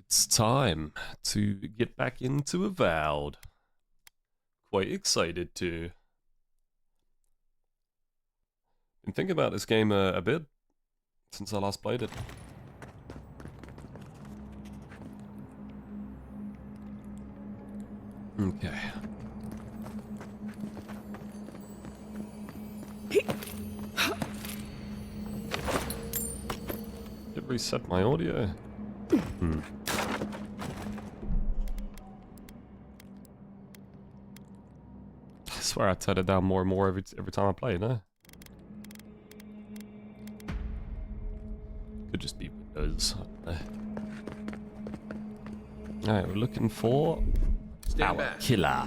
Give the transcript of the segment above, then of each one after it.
It's time to get back into Avowed. Quite excited to. Been thinking about this game a bit since I last played it. Okay. Did it reset my audio? I swear I turn it down more and more every time I play, no? Could just be Windows. Alright, we're looking for our killer.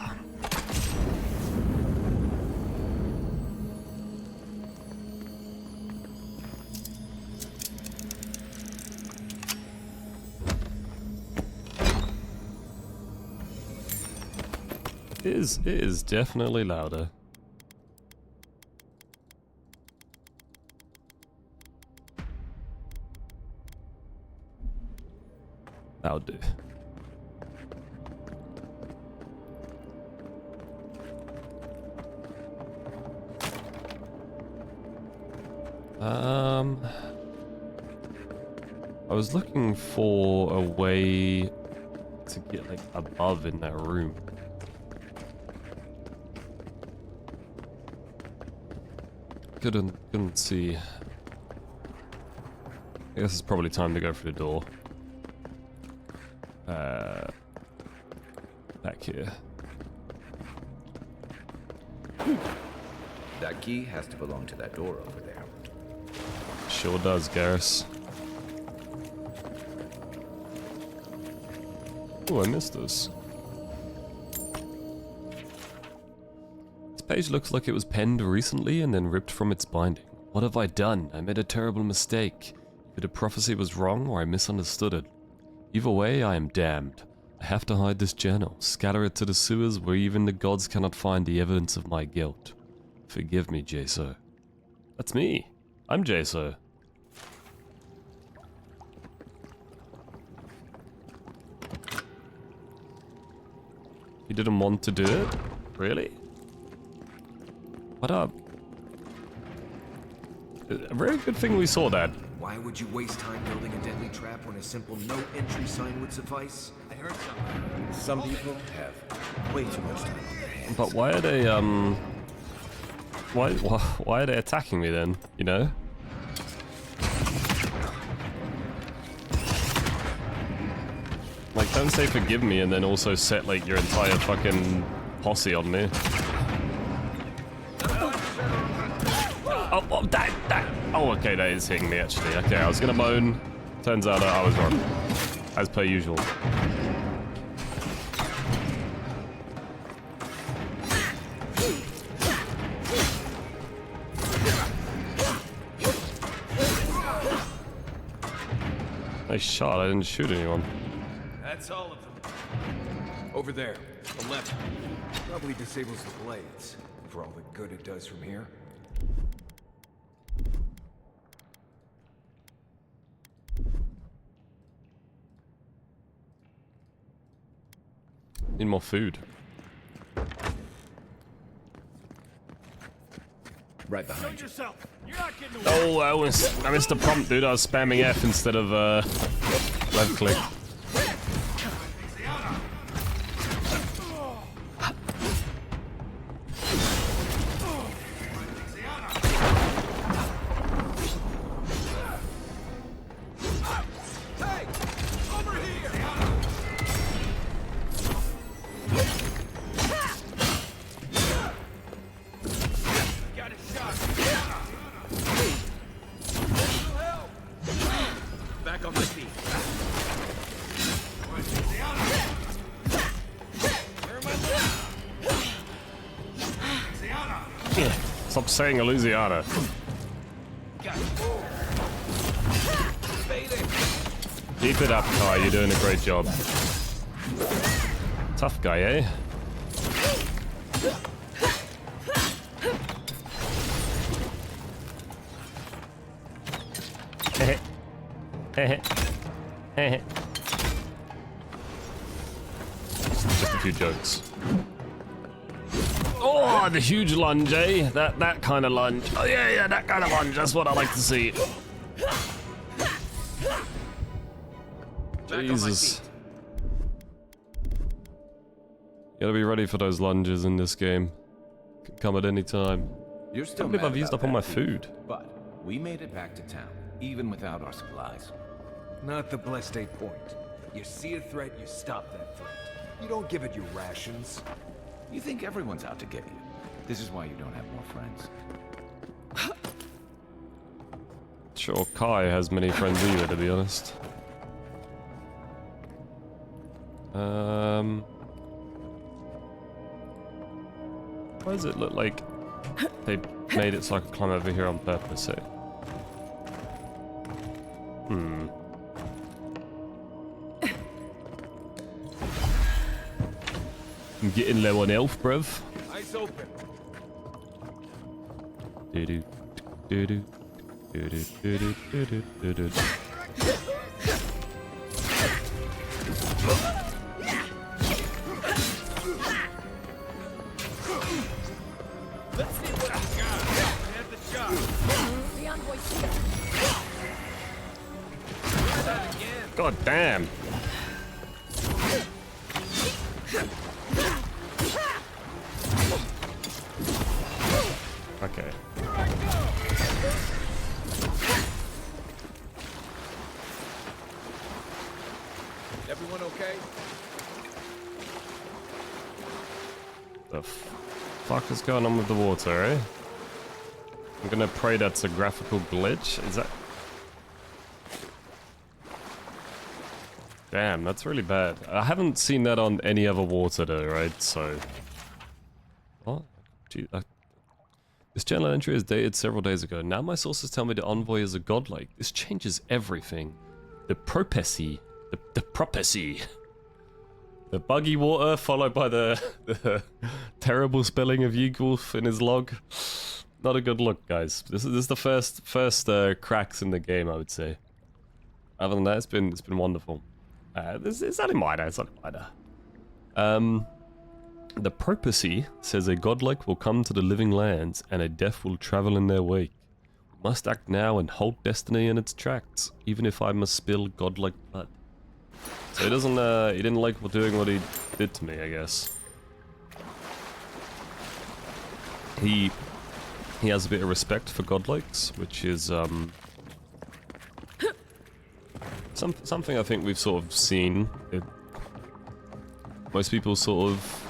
It is definitely louder. That'll do. I was looking for a way to get like above in that room. Couldn't see. I guess it's probably time to go for the door. Back here. That key has to belong to that door over there. Sure does, Garrus. Oh, I missed this. This page looks like it was penned recently and then ripped from its binding. What have I done? I made a terrible mistake. Either the prophecy was wrong or I misunderstood it. Either way, I am damned. I have to hide this journal, scatter it to the sewers where even the gods cannot find the evidence of my guilt. Forgive me, Jayceso. That's me. I'm Jayceso. You didn't want to do it? Really? What up? A very good thing we saw that. Why would you waste time building a deadly trap when a simple no entry sign would suffice? I heard something. Some people have way too much time on their hands. But why are they why are they attacking me then, you know? Like, don't say forgive me and then also set like your entire fucking posse on me. Oh, that. Oh, okay, that is hitting me actually. Okay, I was gonna moan. Turns out I was wrong, as per usual. Nice shot. I didn't shoot anyone. That's all of them. Over there, the left. Probably disables the blades, for all the good it does from here. Need more food. Right behind you. Oh, I missed the prompt, dude. I was spamming F instead of left click. Back on my feet. Stop saying Louisiana. Keep it up, Kai. You're doing a great job. Tough guy, eh? few jokes. Oh, the huge lunge, eh? That kind of lunge. Oh yeah, that kind of lunge. That's what I like to see. Jesus. You gotta be ready for those lunges in this game. Can come at any time. You're still I can't believe mad I've used about up all my that food. thief, but we made it back to town, even without our supplies. Not the blessed 8 point. You see a threat, you stop that threat. You don't give it your rations. You think everyone's out to get you. This is why you don't have more friends. Sure, Kai has many friends either, to be honest. Why does it look like they made it so I could climb over here on purpose, eh? I'm getting low on health, bruv. Eyes open. Do-do, do-do, do-do, do-do, do-do, do-do. Let's see what I got. Have the shot. The envoy's here. Try that again. God damn. Okay. Everyone okay? The fuck is going on with the water, eh? I'm gonna pray that's a graphical glitch. Is that... Damn, that's really bad. I haven't seen that on any other water though, right? So... What? Gee, this journal entry is dated several days ago. Now my sources tell me the envoy is a godlike. This changes everything. The prophecy. The prophecy. The buggy water followed by the terrible spelling of Yegwolf in his log. Not a good look, guys. This is the first cracks in the game, I would say. Other than that, it's been wonderful. It's not in minor. It's not in minor. The prophecy says a godlike will come to the living lands, and a death will travel in their wake. We must act now and halt destiny in its tracks, even if I must spill godlike blood. So he doesn't. He didn't like doing what he did to me, I guess. He has a bit of respect for godlikes, which is something I think we've sort of seen. Most people sort of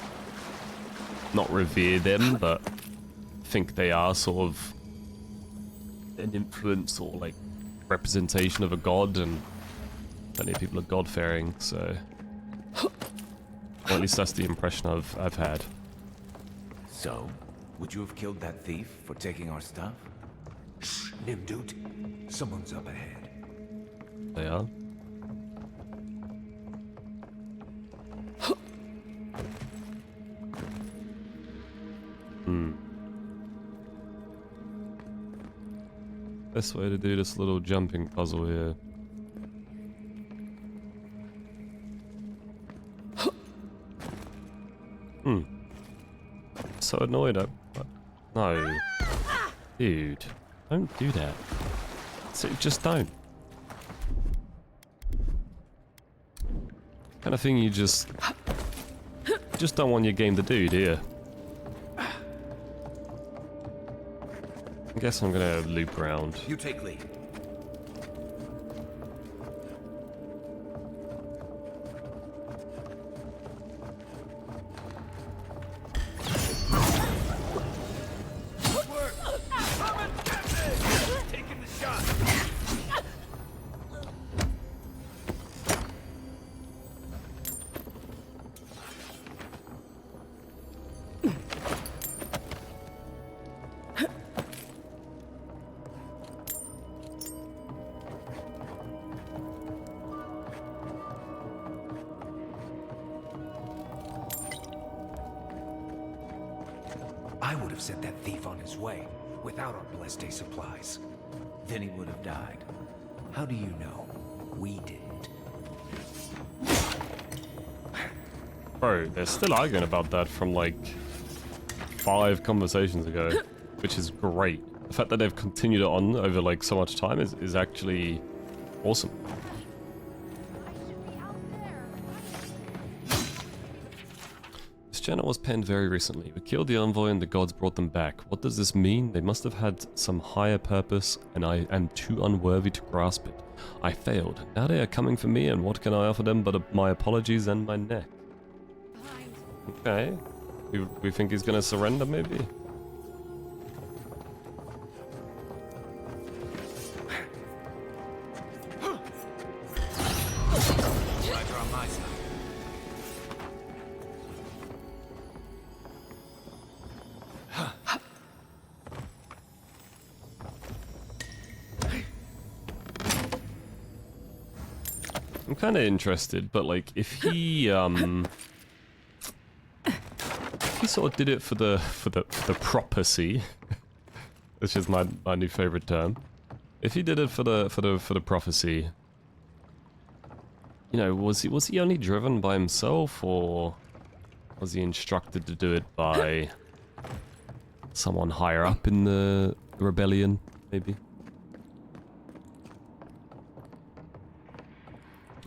not revere them, but think they are sort of an influence or like representation of a god, and plenty of people are god-fearing, so... Or at least that's the impression I've had. So, would you have killed that thief for taking our stuff? Shh, Nimdut. Someone's up ahead. They are. Best way to do this little jumping puzzle here. So annoyed at... No. Dude. Don't do that. So just don't. Kind of thing you just don't want your game to do you? I guess I'm gonna loop around. You take lead. Taking the shot. I would have sent that thief on his way without our blessed day supplies. Then he would have died. How do you know? We didn't. Bro, they're still arguing about that from like 5 conversations ago, which is great. The fact that they've continued it on over like so much time is actually awesome. This journal was penned very recently. We killed the envoy and the gods brought them back. What does this mean? They must have had some higher purpose and I am too unworthy to grasp it. I failed. Now they are coming for me and what can I offer them but my apologies and my neck? Okay. We think he's gonna surrender maybe? Rider on my side. I'm kind of interested, but like if he he sort of did it for the prophecy, which is my new favorite term. If he did it for the prophecy, you know, was he only driven by himself, or was he instructed to do it by someone higher up in the rebellion, maybe?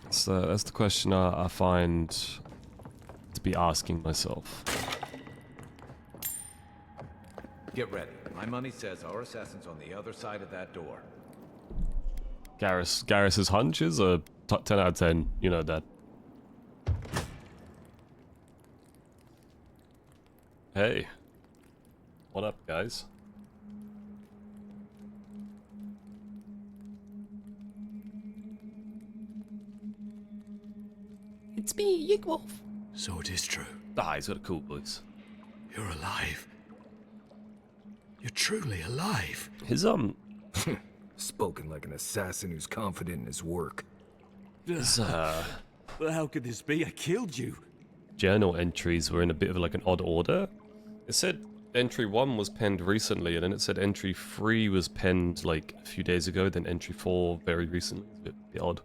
So that's the question I find to be asking myself. Get ready. My money says our assassin's on the other side of that door. Garrus's hunches are 10 out of 10. You know that. Hey. What up, guys? It's me, Yigwolf. So it is true. Ah, he's got a cool voice. You're alive. You're truly alive. His Spoken like an assassin who's confident in his work. But how could this be? I killed you. Journal entries were in a bit of like an odd order. It said entry 1 was penned recently, and then it said entry 3 was penned like a few days ago, then entry 4 very recently. It's a bit odd.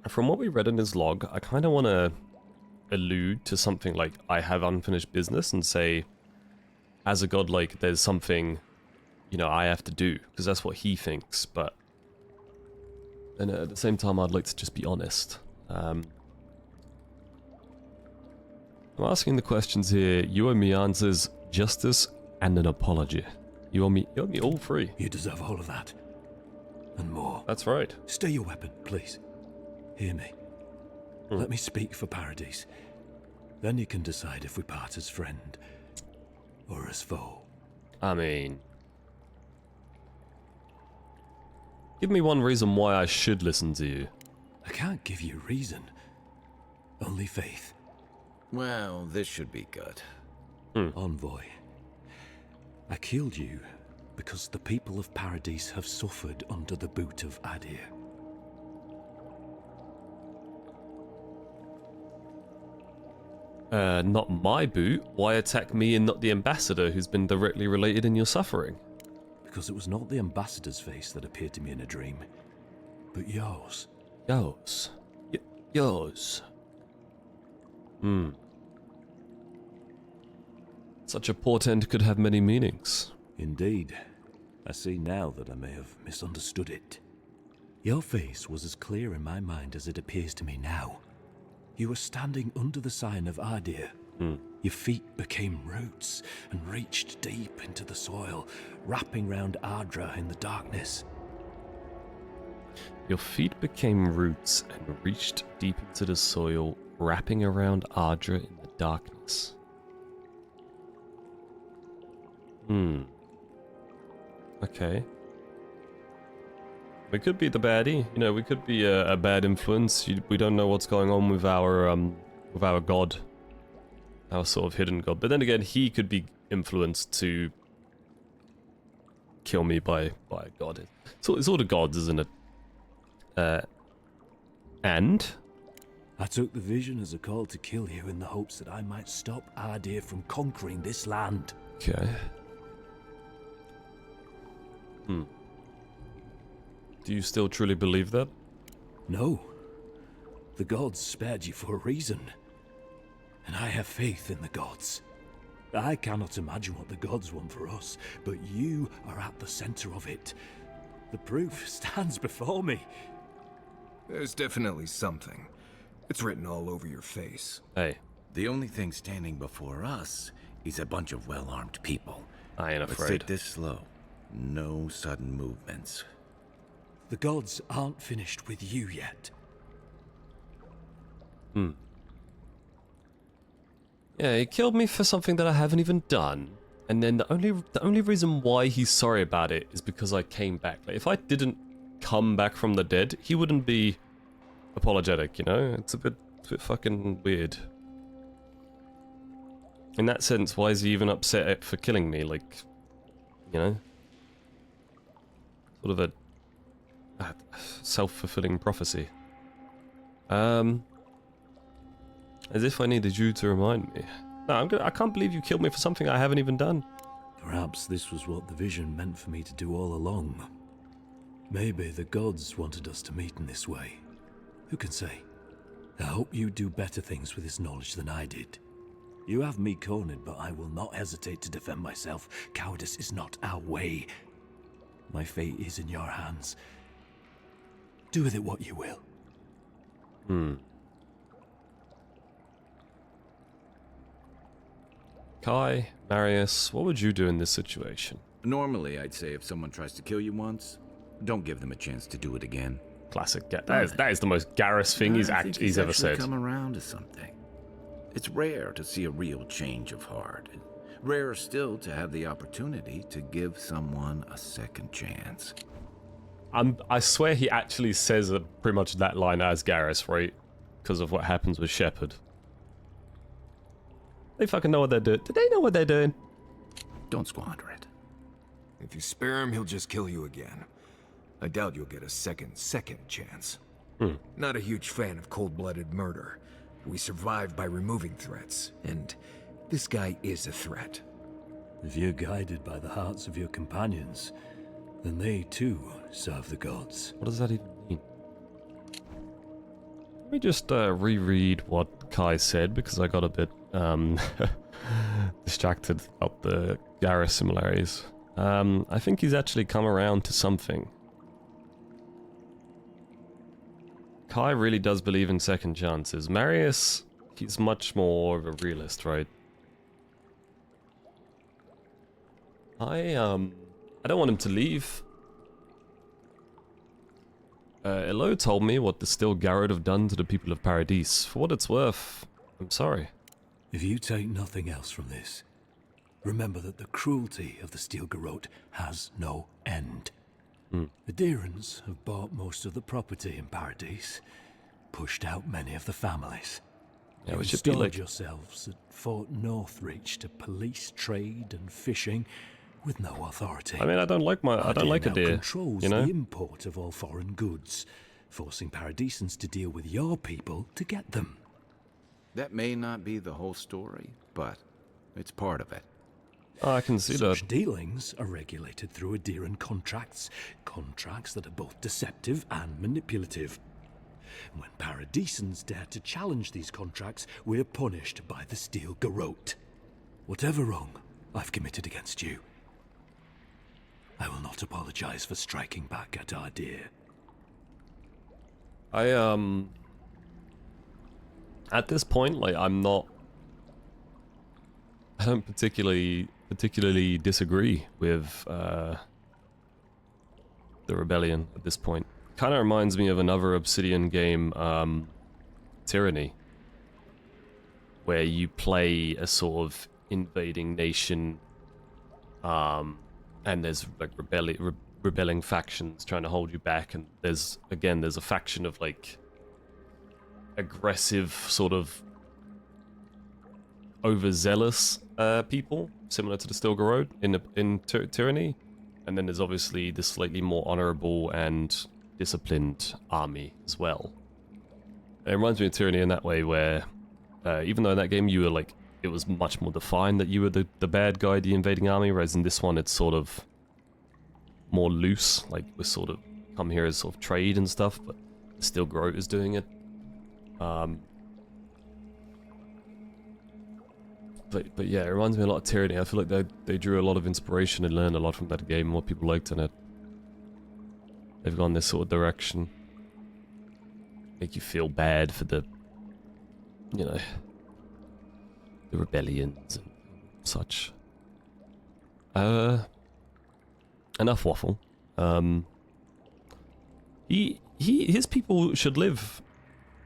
From what we read in his log, I kind of want to allude to something like, I have unfinished business, and say, as a god, like, there's something, you know, I have to do, because that's what he thinks, but then at the same time, I'd like to just be honest. I'm asking the questions here. You owe me answers, justice, and an apology. You owe me all 3. You deserve all of that. And more. That's right. Stay your weapon, please. Hear me. Let me speak for Paradise. Then you can decide if we part as friend or as foe. I mean, give me one reason why I should listen to you. I can't give you reason. Only faith. Well, this should be good. Envoy. I killed you because the people of Paradise have suffered under the boot of Adir. Not my boot. Why attack me and not the ambassador who's been directly related in your suffering? Because it was not the ambassador's face that appeared to me in a dream, but yours. Yours. Yours. Such a portent could have many meanings. Indeed. I see now that I may have misunderstood it. Your face was as clear in my mind as it appears to me now. You were standing under the sign of Adir. Your feet became roots and reached deep into the soil, wrapping round Ardra in the darkness. Your feet became roots and reached deep into the soil, wrapping around Ardra in the darkness. Okay. We could be the baddie, you know, we could be a bad influence. We don't know what's going on with our god. Our sort of hidden god. But then again, he could be influenced to kill me by a god. So it's all the gods, isn't it? And? I took the vision as a call to kill you in the hopes that I might stop Adir from conquering this land. Okay. Do you still truly believe that? No. The gods spared you for a reason. And I have faith in the gods. I cannot imagine what the gods want for us, but you are at the center of it. The proof stands before me. There's definitely something. It's written all over your face. Hey, The only thing standing before us is a bunch of well-armed people. I ain't Let's afraid. take this slow. No sudden movements. The gods aren't finished with you yet. Yeah, he killed me for something that I haven't even done. And then the only reason why he's sorry about it is because I came back. Like, if I didn't come back from the dead, he wouldn't be apologetic, you know? It's a bit fucking weird. In that sense, why is he even upset for killing me? Like, you know? Sort of a self-fulfilling prophecy. As if I needed you to remind me. No, I can't believe you killed me for something I haven't even done. Perhaps this was what the vision meant for me to do all along. Maybe the gods wanted us to meet in this way. Who can say? I hope you do better things with this knowledge than I did. You have me cornered, but I will not hesitate to defend myself. Cowardice is not our way. My fate is in your hands. Do with it what you will. Kai, Marius, what would you do in this situation? Normally, I'd say if someone tries to kill you once, don't give them a chance to do it again. Classic. That is the most Garrus thing he's I think ever actually said. come around to something. It's rare to see a real change of heart. Rarer still to have the opportunity to give someone a second chance. I swear he actually says pretty much that line as Garrus, right? Because of what happens with Shepard. They fucking know what they're doing. Do they know what they're doing? Don't squander it. If you spare him, he'll just kill you again. I doubt you'll get a second chance. Not a huge fan of cold-blooded murder. We survive by removing threats, and this guy is a threat. If you're guided by the hearts of your companions, then they too serve the gods. What does that even mean? Let me just reread what Kai said, because I got a bit distracted about the Garrus similarities. I think he's actually come around to something. Kai really does believe in second chances. Marius, he's much more of a realist, right? I don't want him to leave. Elo told me what the still Garrod have done to the people of Paradise. For what it's worth, I'm sorry. If you take nothing else from this, remember that the cruelty of the Steel Garrote has no end. The Deerans have bought most of the property in Paradise, pushed out many of the families. Yeah, You we should be installed like... yourselves at Fort Northreach to police trade and fishing with no authority. I mean, I don't like a now deer, controls you know? the import of all foreign goods, forcing Paradisans to deal with your people to get them. That may not be the whole story, but it's part of it. Oh, I can see that. Such dealings are regulated through Aderan contracts that are both deceptive and manipulative. When Paradisans dare to challenge these contracts, we're punished by the Steel Garrote. Whatever wrong I've committed against you, I will not apologize for striking back at our dear. At this point, like, I don't particularly disagree with the rebellion at this point. Kind of reminds me of another Obsidian game, Tyranny, where you play a sort of invading nation, and there's like rebelling factions trying to hold you back, and there's a faction of like aggressive, sort of overzealous people, similar to the Steel Garrote in Tyranny, and then there's obviously the slightly more honorable and disciplined army as well. It reminds me of Tyranny in that way, where even though in that game you were like, it was much more defined that you were the bad guy, the invading army, whereas in this one it's sort of more loose, like we sort of come here as sort of trade and stuff, but still Groot is doing it. But yeah, it reminds me a lot of Tyranny. I feel like they drew a lot of inspiration and learned a lot from that game and what people liked in it. They've gone this sort of direction. Make you feel bad for the, you know, the rebellions and such. Enough waffle. His people should live,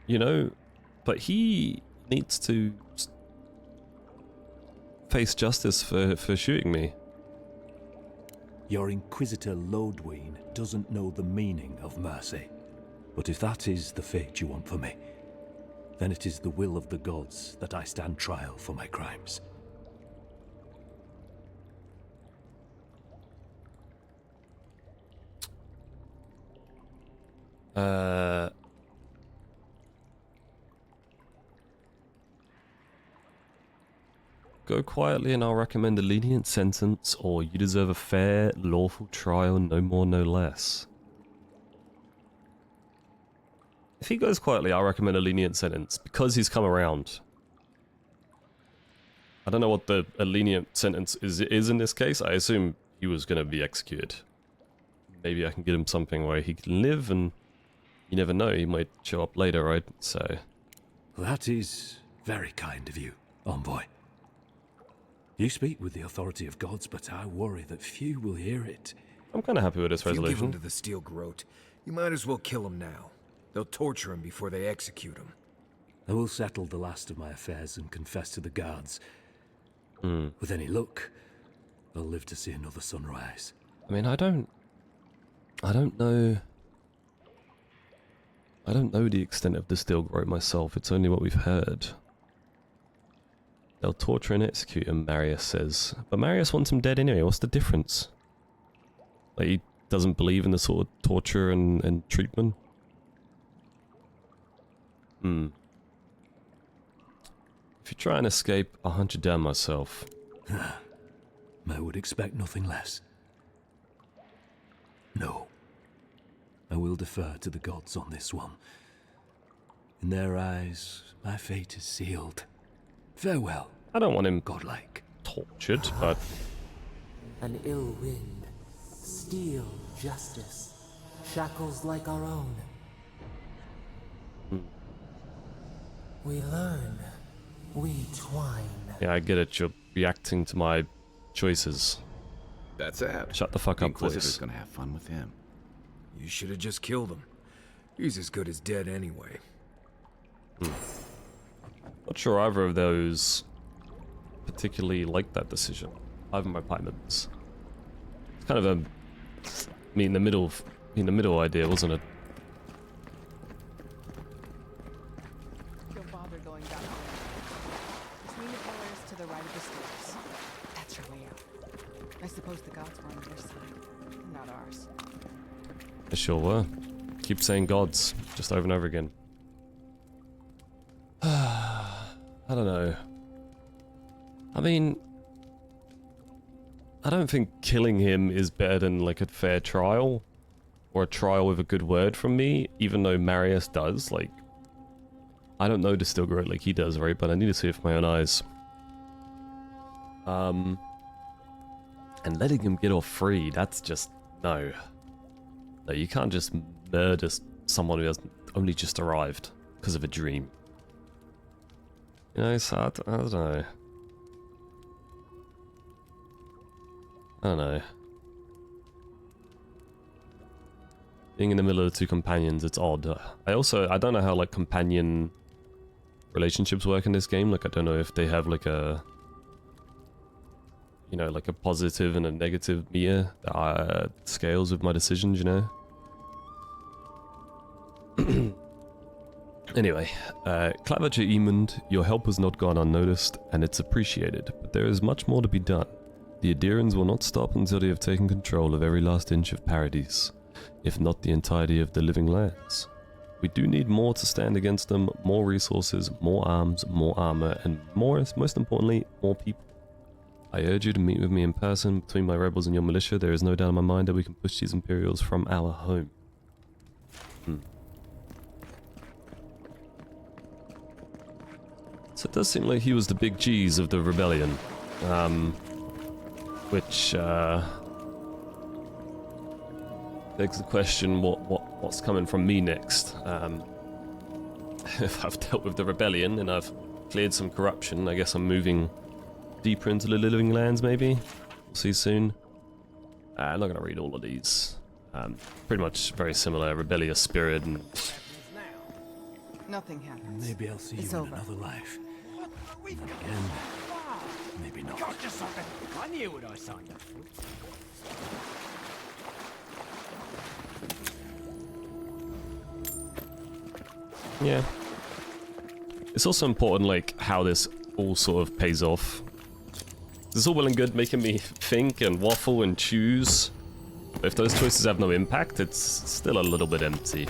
you know, but he needs to face justice for shooting me. Your Inquisitor Lodween doesn't know the meaning of mercy. But if that is the fate you want for me, then it is the will of the gods that I stand trial for my crimes. Go quietly and I'll recommend a lenient sentence, or you deserve a fair, lawful trial, no more, no less. If he goes quietly, I'll recommend a lenient sentence, because he's come around. I don't know what a lenient sentence is in this case. I assume he was going to be executed. Maybe I can get him something where he can live, and you never know, he might show up later, right? So... That is very kind of you, Envoy. You speak with the authority of gods, but I worry that few will hear it. I'm kind of happy with this If you give resolution. him to the Steel Groat, you might as well kill him now. They'll torture him before they execute him. I will settle the last of my affairs and confess to the guards. With any luck, I'll live to see another sunrise. I mean, I don't know the extent of the Steel Groat myself. It's only what we've heard. They'll torture and execute him, Marius says. But Marius wants him dead anyway. What's the difference? Like, he doesn't believe in the sort of torture and treatment? If you try and escape, I'll hunt you down myself. I would expect nothing less. No. I will defer to the gods on this one. In their eyes, my fate is sealed. Farewell. I don't want him godlike. Tortured, but... An ill wind, steel justice, shackles like our own. We learn, we twine. Yeah, I get it. You're reacting to my choices. That's it. Shut the fuck The up, Inquisitor's please. gonna have fun with him. You should have just killed him. He's as good as dead anyway. Not sure either of those particularly like that decision. Either of my party members. It's kind of a meet in the middle idea, wasn't it? Don't bother going that way. Between the pillars to the right of the stairs. That's your way out. I suppose the gods were on their side, not ours. They sure were. Keep saying gods, just over and over again. I don't know. I mean, I don't think killing him is better than like a fair trial, or a trial with a good word from me, even though Marius does. Like, I don't know the Steel Groat like he does, right? But I need to see it with my own eyes. And letting him get off free, that's just, no. No, you can't just murder someone who has only just arrived because of a dream. You know, so I don't know. I don't know. Being in the middle of the two companions, it's odd. I don't know how, like, companion relationships work in this game. Like, I don't know if they have, like, a... You know, like a positive and a negative meter that scales with my decisions, you know? Anyway, Clavager Emond, your help has not gone unnoticed, and it's appreciated, but there is much more to be done. The Adirans will not stop until they have taken control of every last inch of Paradise, if not the entirety of the living lands. We do need more to stand against them, more resources, more arms, more armor, and most importantly, more people. I urge you to meet with me in person. Between my rebels and your militia, there is no doubt in my mind that we can push these Imperials from our home. So it does seem like he was the big G's of the rebellion. Which, begs the question, what's coming from me next? If I've dealt with the rebellion and I've cleared some corruption, I guess I'm moving deeper into the living lands, maybe? We'll see soon. I'm not going to read all of these. Pretty much very similar, rebellious spirit and... Nothing happens. Maybe I'll see you It's in over. another life. And again, maybe not. Got you something. I knew what I signed up for. Yeah. It's also important, like, how this all sort of pays off. It's all well and good making me think and waffle and choose. But if those choices have no impact, it's still a little bit empty.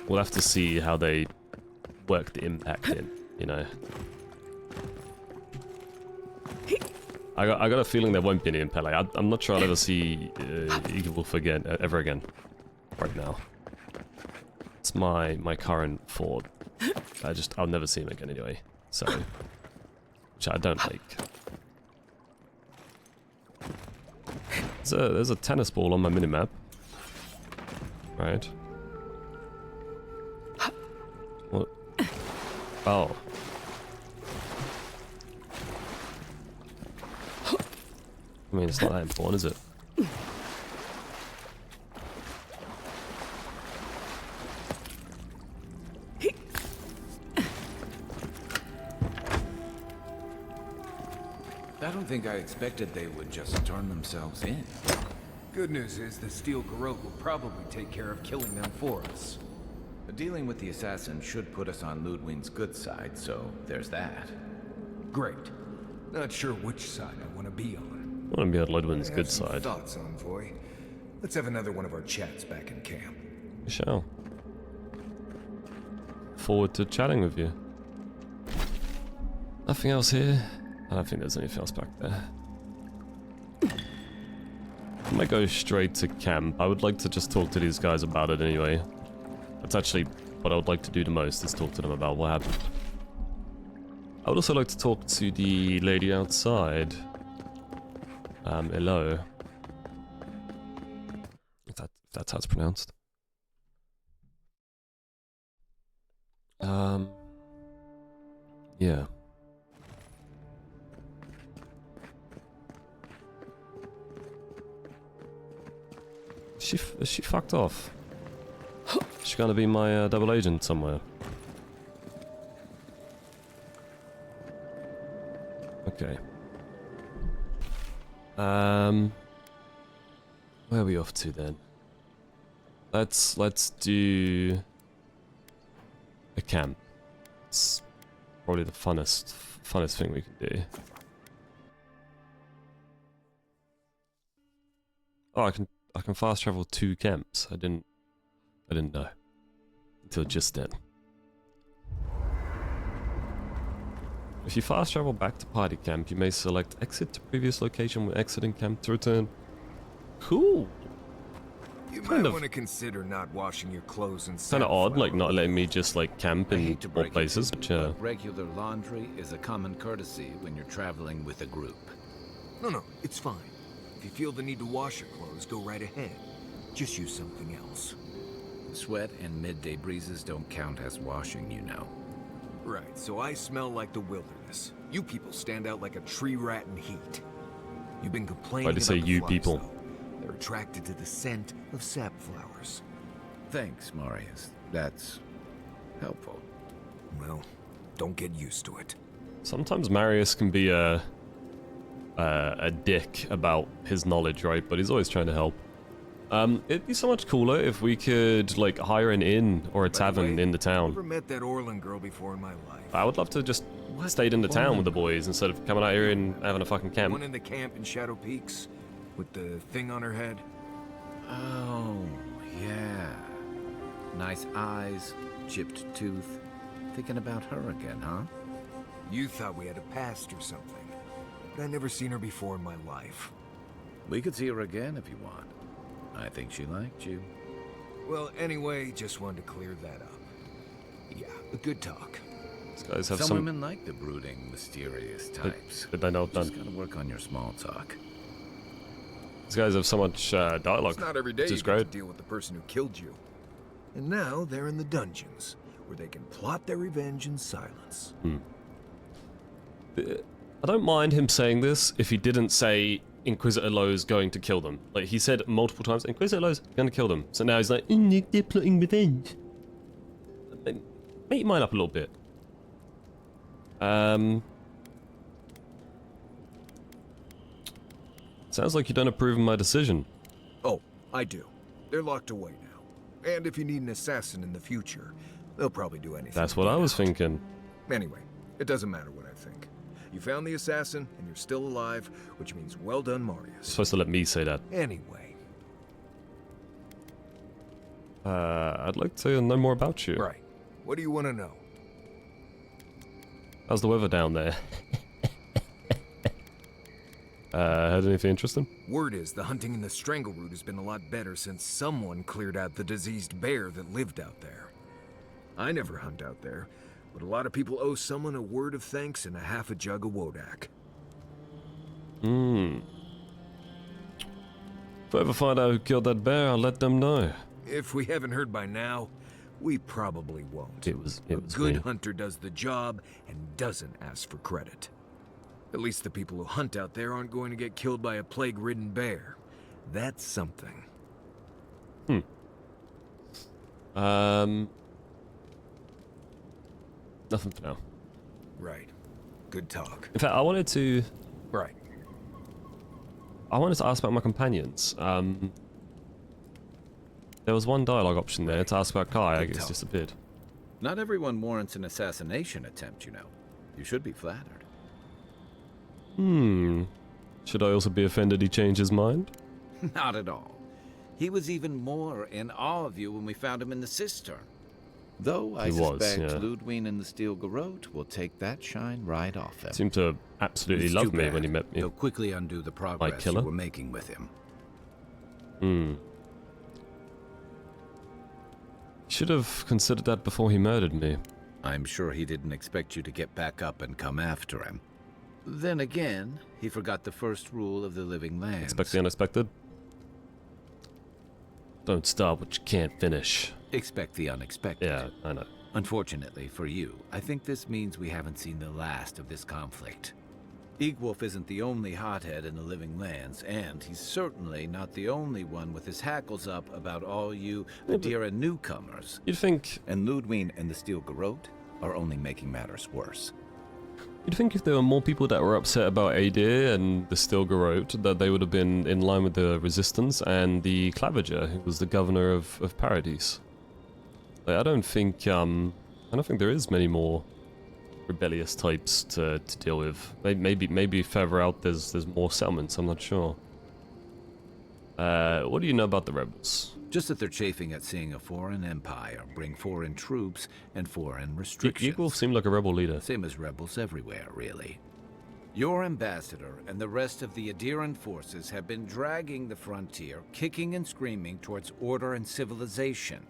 We'll have to see how they work the impact in, you know. I got a feeling there won't be any impact. Like, I'm not sure I'll ever see Eagle Wolf again, ever again, right now. It's my current thought. I'll never see him again anyway. So, which I don't like. There's a tennis ball on my minimap. Right. What? Oh. I mean, it's not that important, is it? I don't think I expected they would just turn themselves in. Good news is the Steel Garrote will probably take care of killing them for us. Dealing with the assassin should put us on Ludwig's good side, so there's that. Great. Not sure which side I want to be on. I want to be on Ludwig's I good have some side. Thoughts, Envoy. Let's have another one of our chats back in camp. We shall. Forward to chatting with you. Nothing else here. I don't think there's anything else back there. I might go straight to camp. I would like to just talk to these guys about it anyway. That's actually what I would like to do the most, is talk to them about what happened. I would also like to talk to the lady outside. Hello. If that's how it's pronounced. Yeah. Is she fucked off? She's gonna be my double agent somewhere. Okay. Where are we off to then? Let's do a camp. It's probably the funnest thing we can do. Oh, I can fast travel to camps. I didn't know until just then. If you fast travel back to party camp, you may select exit to previous location when exiting camp to return. Cool. You Kind might of- want to consider not washing your clothes and Kind of odd, like not letting me just like camp I in hate to all break it places. to But you, but regular laundry is a common courtesy when you're traveling with a group. No, it's fine. If you feel the need to wash your clothes, go right ahead. Just use something else. Sweat and midday breezes don't count as washing, you know. Right, so I smell like the wilderness. You people stand out like a tree rat in heat. You've been complaining Why'd you say about the you flies, people? though. They're attracted to the scent of sap flowers. Thanks, Marius. That's helpful. Well, don't get used to it. sometimes Marius can be a dick about his knowledge, right? But he's always trying to help. It'd be so much cooler if we could, like, hire an inn or a tavern in the town. Never met that Orlin girl before in my life. I would love to just stayed in the town with the boys instead of coming out here and having a fucking One camp. in the camp in Shadow Peaks with the thing on her head. Oh, yeah. Nice eyes, chipped tooth. Thinking about her again, huh? You thought we had a past or something. I never seen her before in my life. We could see her again if you want. I think she liked you. Well, anyway, just wanted to clear that up. Yeah, a good talk. These guys have Some women like the brooding, mysterious types. But I know Just gotta work on your small talk. these guys have so much dialogue. It's not every day which you is get to great. deal with the person who killed you. And now they're in the dungeons, where they can plot their revenge in silence. I don't mind him saying this if he didn't say Inquisitor Lowe's going to kill them. Like, he said multiple times, Inquisitor Lowe's going to kill them. So now he's like, they're plotting revenge. Make your mind up a little bit. Sounds like you don't approve of my decision. Oh, I do. They're locked away now. And if you need an assassin in the future, they'll probably do anything. That's to what get I was out. thinking. Anyway, it doesn't matter what I think. You found the assassin, and you're still alive, which means well done, You're Marius. supposed to let me say that. Anyway. I'd like to know more about you. Right. What do you want to know? How's the weather down there? Heard anything interesting? Word is the hunting in the Strangleroot has been a lot better since someone cleared out the diseased bear that lived out there. I never hunt out there, but a lot of people owe someone a word of thanks and a half a jug of Wodak. If I ever find out who killed that bear, I'll let them know. If we haven't heard by now, we probably won't. It was A good me. hunter does the job and doesn't ask for credit. At least the people who hunt out there aren't going to get killed by a plague-ridden bear. That's something. Nothing for now. Right. Good talk. In fact, I wanted to Right. ask about my companions. There was one dialogue option there to ask about Kai. I Good guess talk. disappeared. Not everyone warrants an assassination attempt, you know. You should be flattered. Should I also be offended he changed his mind? Not at all. He was even more in awe of you when we found him in the cistern. Though I He was, suspect yeah. Ludwig and the Steel Garrote will take that shine right off him. Seemed to absolutely It's love too me bad. when he met me. He'll quickly undo the progress killer? you were making with him. Should have considered that before he murdered me. I'm sure he didn't expect you to get back up and come after him. Then again, he forgot the first rule of the living lands. Expect the unexpected. Don't start what you can't finish. Expect the unexpected. Yeah, I know. Unfortunately for you, I think this means we haven't seen the last of this conflict. Eagwolf isn't the only hothead in the living lands, and he's certainly not the only one with his hackles up about all you Adira newcomers. You'd think And Ludwig and the Steel Garrote are only making matters worse. You'd think if there were more people that were upset about Adir and the Steel Garrote, that they would have been in line with the Resistance and the Clavager, who was the governor of Paradise. Like, I don't think there is many more rebellious types to deal with. Maybe further out there's more settlements. I'm not sure. What do you know about the rebels? Just that they're chafing at seeing a foreign empire bring foreign troops and foreign restrictions. Eagle seemed like a rebel leader. Same as rebels everywhere, really. Your ambassador and the rest of the Adiran forces have been dragging the frontier, kicking and screaming towards order and civilization.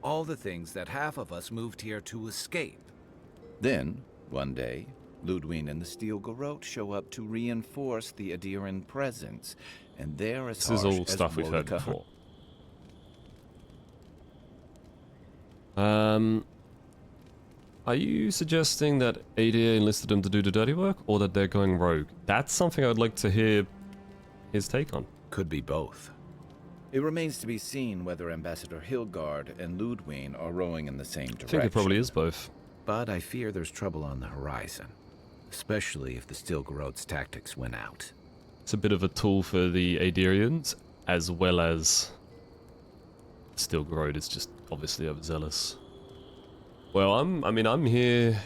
All the things that half of us moved here to escape. Then, one day, Ludwig and the Steel Garrote show up to reinforce the Adiran presence, and they're as This is harsh all as stuff we've heard Wodaka. before. Are you suggesting that ADA enlisted them to do the dirty work, or that they're going rogue? That's something I'd like to hear his take on. Could be both. It remains to be seen whether Ambassador Hilgard and Ludwig are rowing in the same direction. I think it probably is both. But I fear there's trouble on the horizon, especially if the Steel Garrote's tactics win out. It's a bit of a tool for the Adirians, as well as Steel Garrote is just obviously overzealous. Well, I'm here.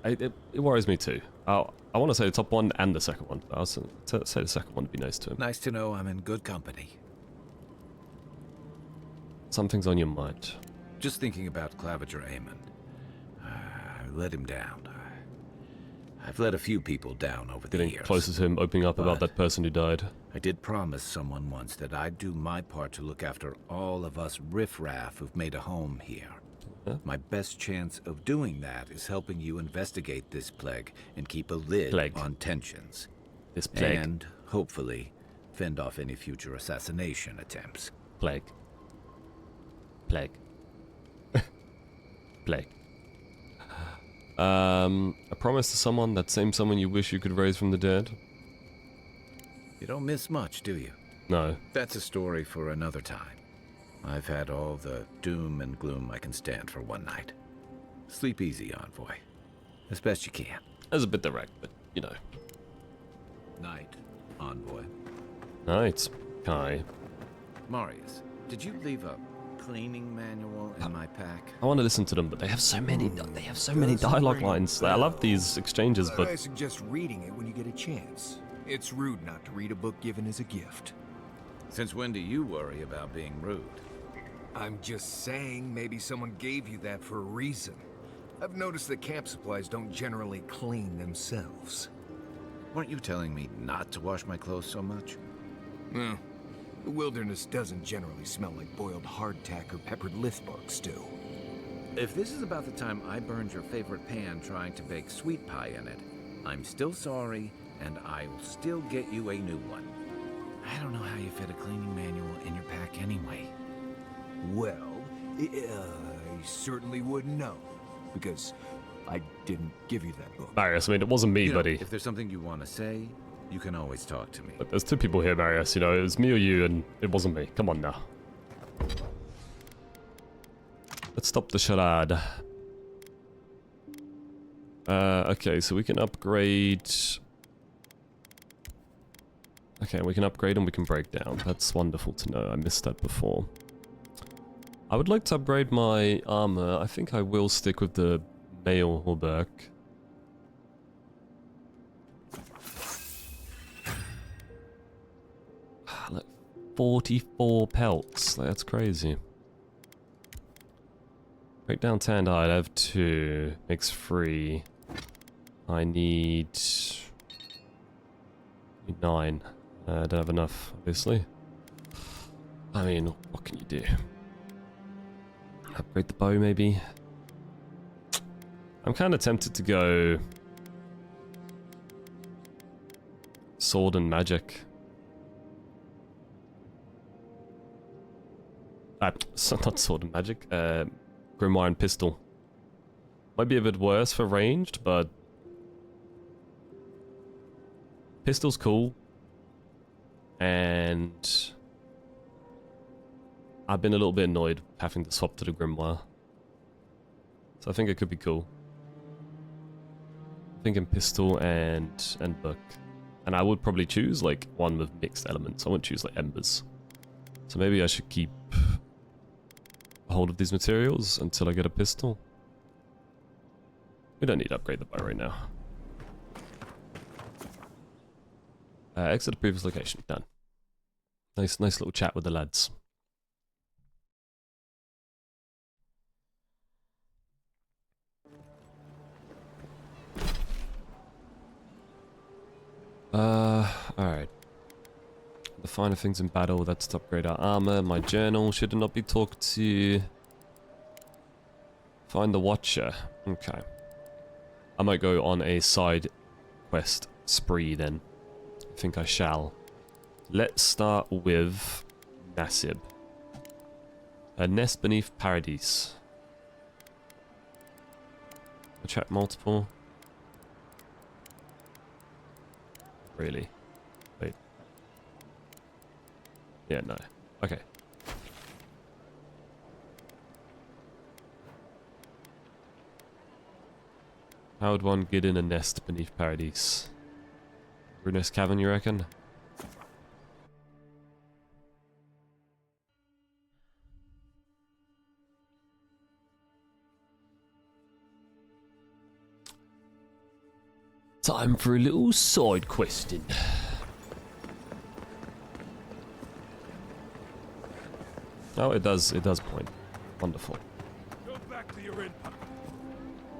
It worries me too. I want to say the top one and the second one. I'll say the second one would be nice to him. Nice to know I'm in good company. Something's on your mind. Just thinking about Clavager Aemon. I let him down. I've let a few people down over the Getting years. closer to him opening up about But that person who died. I did promise someone once that I'd do my part to look after all of us riffraff who've made a home here. Yeah. My best chance of doing that is helping you investigate this plague and keep a lid on tensions. This plague. And, hopefully, fend off any future assassination attempts. Plague. Plague. Plague. A promise to someone, that same someone you wish you could raise from the dead? You don't miss much, do you? No. That's a story for another time. I've had all the doom and gloom I can stand for one night. Sleep easy, Envoy. As best you can. That's a bit direct, but, you know. Night, Envoy. Night, Kai. Marius, did you leave a cleaning manual in my pack? I want to listen to them, but they have so many dialogue lines. I love these exchanges, I but suggest reading it when you get a chance. It's rude not to read a book given as a gift. Since when do you worry about being rude? I'm just saying, maybe someone gave you that for a reason. I've noticed that camp supplies don't generally clean themselves. Weren't you telling me not to wash my clothes so much? Well, the wilderness doesn't generally smell like boiled hardtack or peppered lithbark stew. If this is about the time I burned your favorite pan trying to bake sweet pie in it, I'm still sorry, and I will still get you a new one. I don't know how you fit a cleaning manual in your pack anyway. Well, I certainly wouldn't know, because I didn't give you that book. Marius, I mean, it wasn't me, You know, buddy. if there's something you want to say, you can always talk to me. But there's two people here, Marius, you know, it was me or you, and it wasn't me. Come on now. Let's stop the charade. Okay, so we can upgrade... Okay, we can upgrade and we can break down. That's wonderful to know. I missed that before. I would like to upgrade my armor. I think I will stick with the mail hauberk. Like 44 pelts. That's crazy. Break down tanned hide. I have 2. Makes 3. I need 9. I don't have enough, obviously. I mean, what can you do? Upgrade the bow, maybe? I'm kind of tempted to go... sword and magic. So not sword and magic. Grimoire and pistol. Might be a bit worse for ranged, but... pistol's cool. And... I've been a little bit annoyed having to swap to the Grimoire. So I think it could be cool. I'm thinking pistol and book. And I would probably choose like one with mixed elements. I wouldn't choose like embers. So maybe I should keep a hold of these materials until I get a pistol. We don't need to upgrade the bow right now. Exit the previous location. Done. Nice little chat with the lads. Alright. The finer things in battle, that's to upgrade our armor. My journal should not be talked to. Find the Watcher. Okay. I might go on a side quest spree then. I think I shall. Let's start with Nasib. A nest beneath Paradise. Attract multiple. Really? Wait. Yeah, no. Okay. How would one get in a nest beneath Paradise? Ruinous Cavern, you reckon? Time for a little side questing. Oh, it does point. Wonderful. Go back to your inn.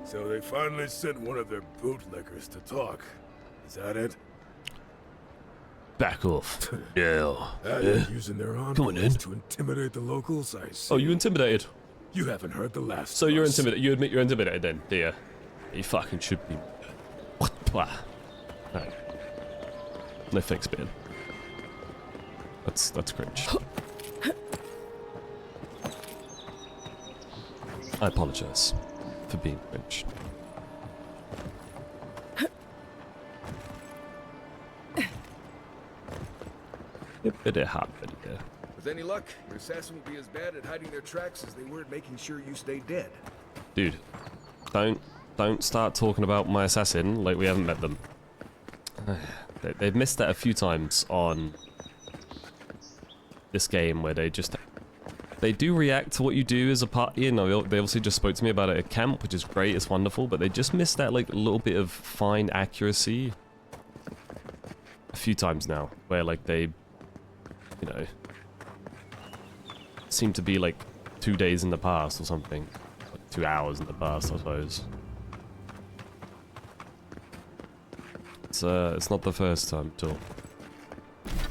So they finally sent one of their bootlickers to talk. Is that it? Back off. Yeah. They're using their Come on, envoys in. to intimidate the locals, I see. Oh, you intimidated? You haven't heard the last So of you're us. intimidated? You admit you're intimidated then, do you? You fucking should be. What? Right. No thanks, Ben. That's cringe. I apologize for being cringe. Bit of hot, but yeah. With any luck, your assassin will be as bad at hiding their tracks as they were at making sure you stay dead. Dude, don't start talking about my assassin like we haven't met them. They've missed that a few times on this game where they do react to what you do as a party. You know, they obviously just spoke to me about it at camp, which is great, it's wonderful, but they just missed that like little bit of fine accuracy a few times now, where like they, you know, seem to be like 2 days in the past or something. Like 2 hours in the past, I suppose. It's not the first time at all.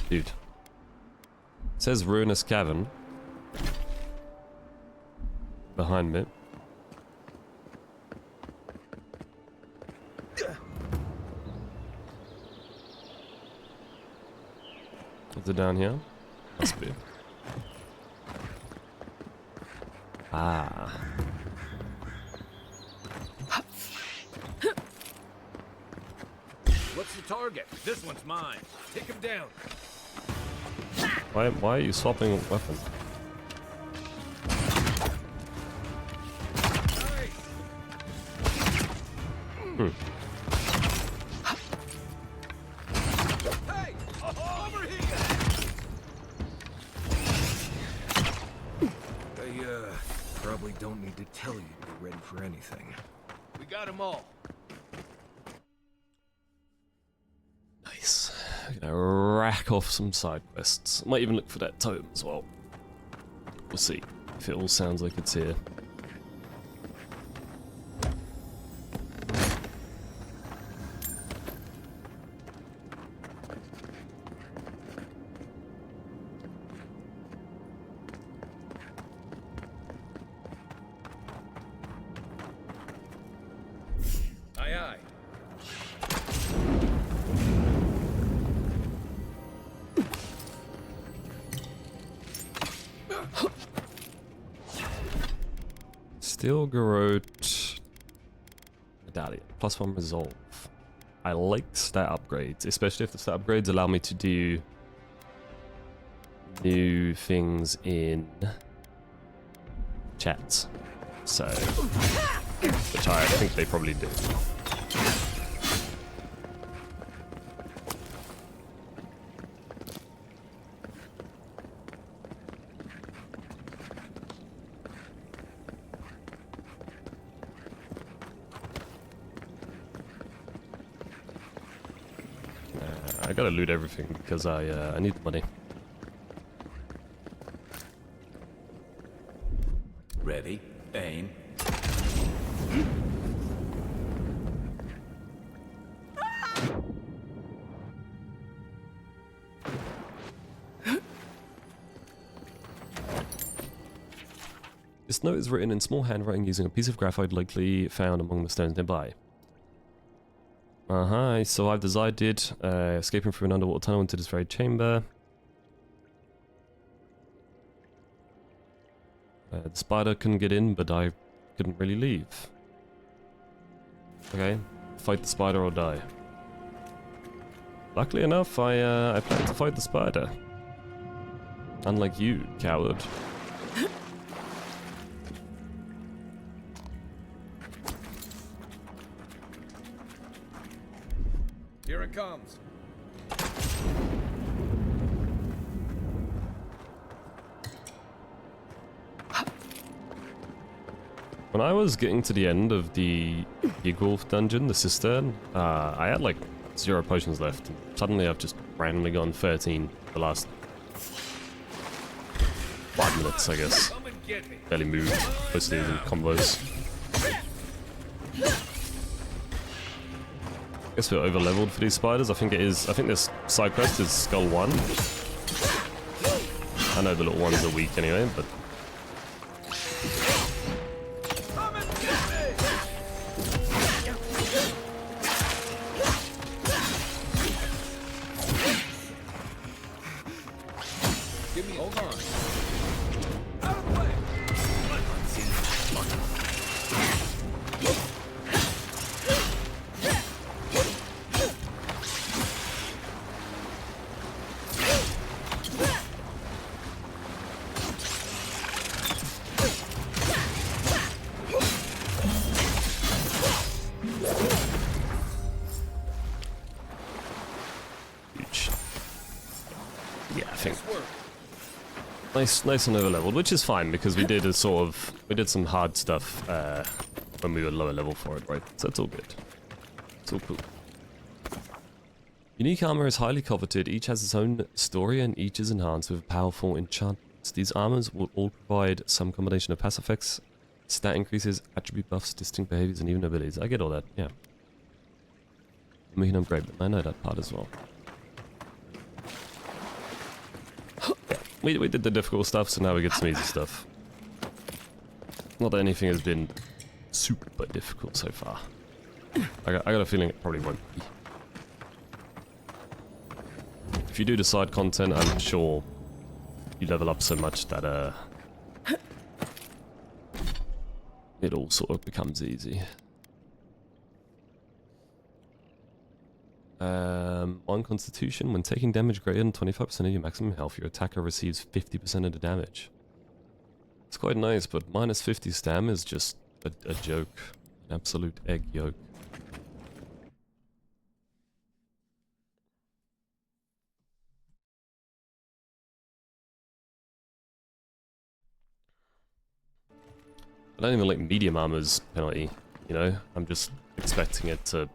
Dude. It says Ruinous Cavern. Behind me. Is it down here? Must be. Ah. What's the target? This one's mine. Take him down. Why are you swapping weapons? Hmm. Hey! Over here! I, probably don't need to tell you to be ready for anything. We got them all. Nice. I'm gonna rack off some side quests. Might even look for that totem as well. We'll see if it all sounds like it's here. Aye, aye. Steel Garrote Medallion. +1 resolve. I like stat upgrades, especially if the stat upgrades allow me to do new things in chats. So, which I think they probably do. I gotta loot everything because I need the money. Ready, aim. This note is written in small handwriting using a piece of graphite likely found among the stones nearby. I survived as I did, escaping through an underwater tunnel into this very chamber. The spider couldn't get in, but I couldn't really leave. Okay, fight the spider or die. Luckily enough, I plan to fight the spider. Unlike you, coward. Here it comes. When I was getting to the end of the Wolf dungeon, the cistern, I had like 0 potions left. Suddenly I've just randomly gone 13 the last 5 minutes, I guess. Come and get me. Barely moved, mostly in combos. guess we're over leveled for these spiders. I think it is. I think this side quest is Skull 1. I know the little ones are weak anyway, but. Hold on. Out of the way. Huge. Yeah, I think. Nice and over leveled, which is fine because we did some hard stuff when we were lower level for it, right? So it's all good. It's all cool. Unique armor is highly coveted. Each has its own story and each is enhanced with powerful enchantments. These armors will all provide some combination of passive effects, stat increases, attribute buffs, distinct behaviors, and even abilities. I get all that, yeah. I mean, I'm great, but I know that part as well. We did the difficult stuff, so now we get some easy stuff. Not that anything has been super difficult so far. I got a feeling it probably won't be. If you do the side content, I'm sure you level up so much that it all sort of becomes easy. On Constitution, when taking damage greater than 25% of your maximum health, your attacker receives 50% of the damage. It's quite nice, but minus 50 stam is just a joke. An absolute egg yolk. I don't even like medium armor's penalty, you know? I'm just expecting it to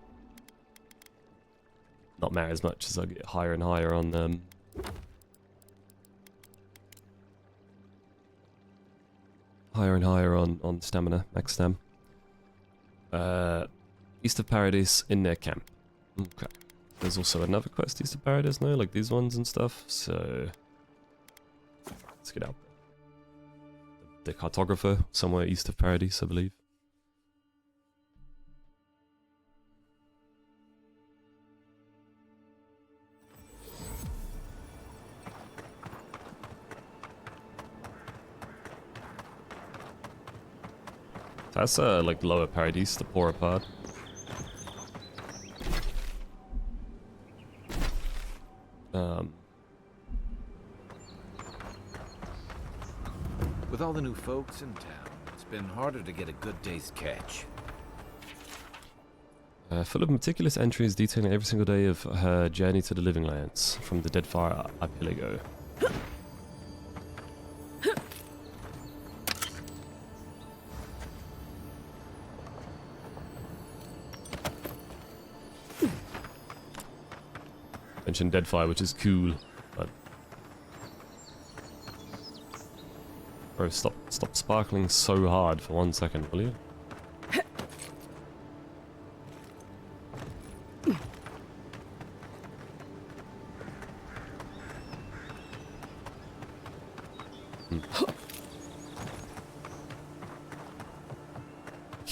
not matter as much as I get higher and higher on them. Higher and higher on stamina, max stam. East of Paradise in their camp. Okay. There's also another quest East of Paradise now, like these ones and stuff, so let's get out. The cartographer, somewhere east of Paradise, I believe. That's like lower Paradise, the poorer part. With all the new folks in town, it's been harder to get a good day's catch. Full of meticulous entries detailing every single day of her journey to the Living Lands, from the Deadfire Archipelago. Mentioned Deadfire, which is cool, but bro, stop sparkling so hard for 1 second, will you?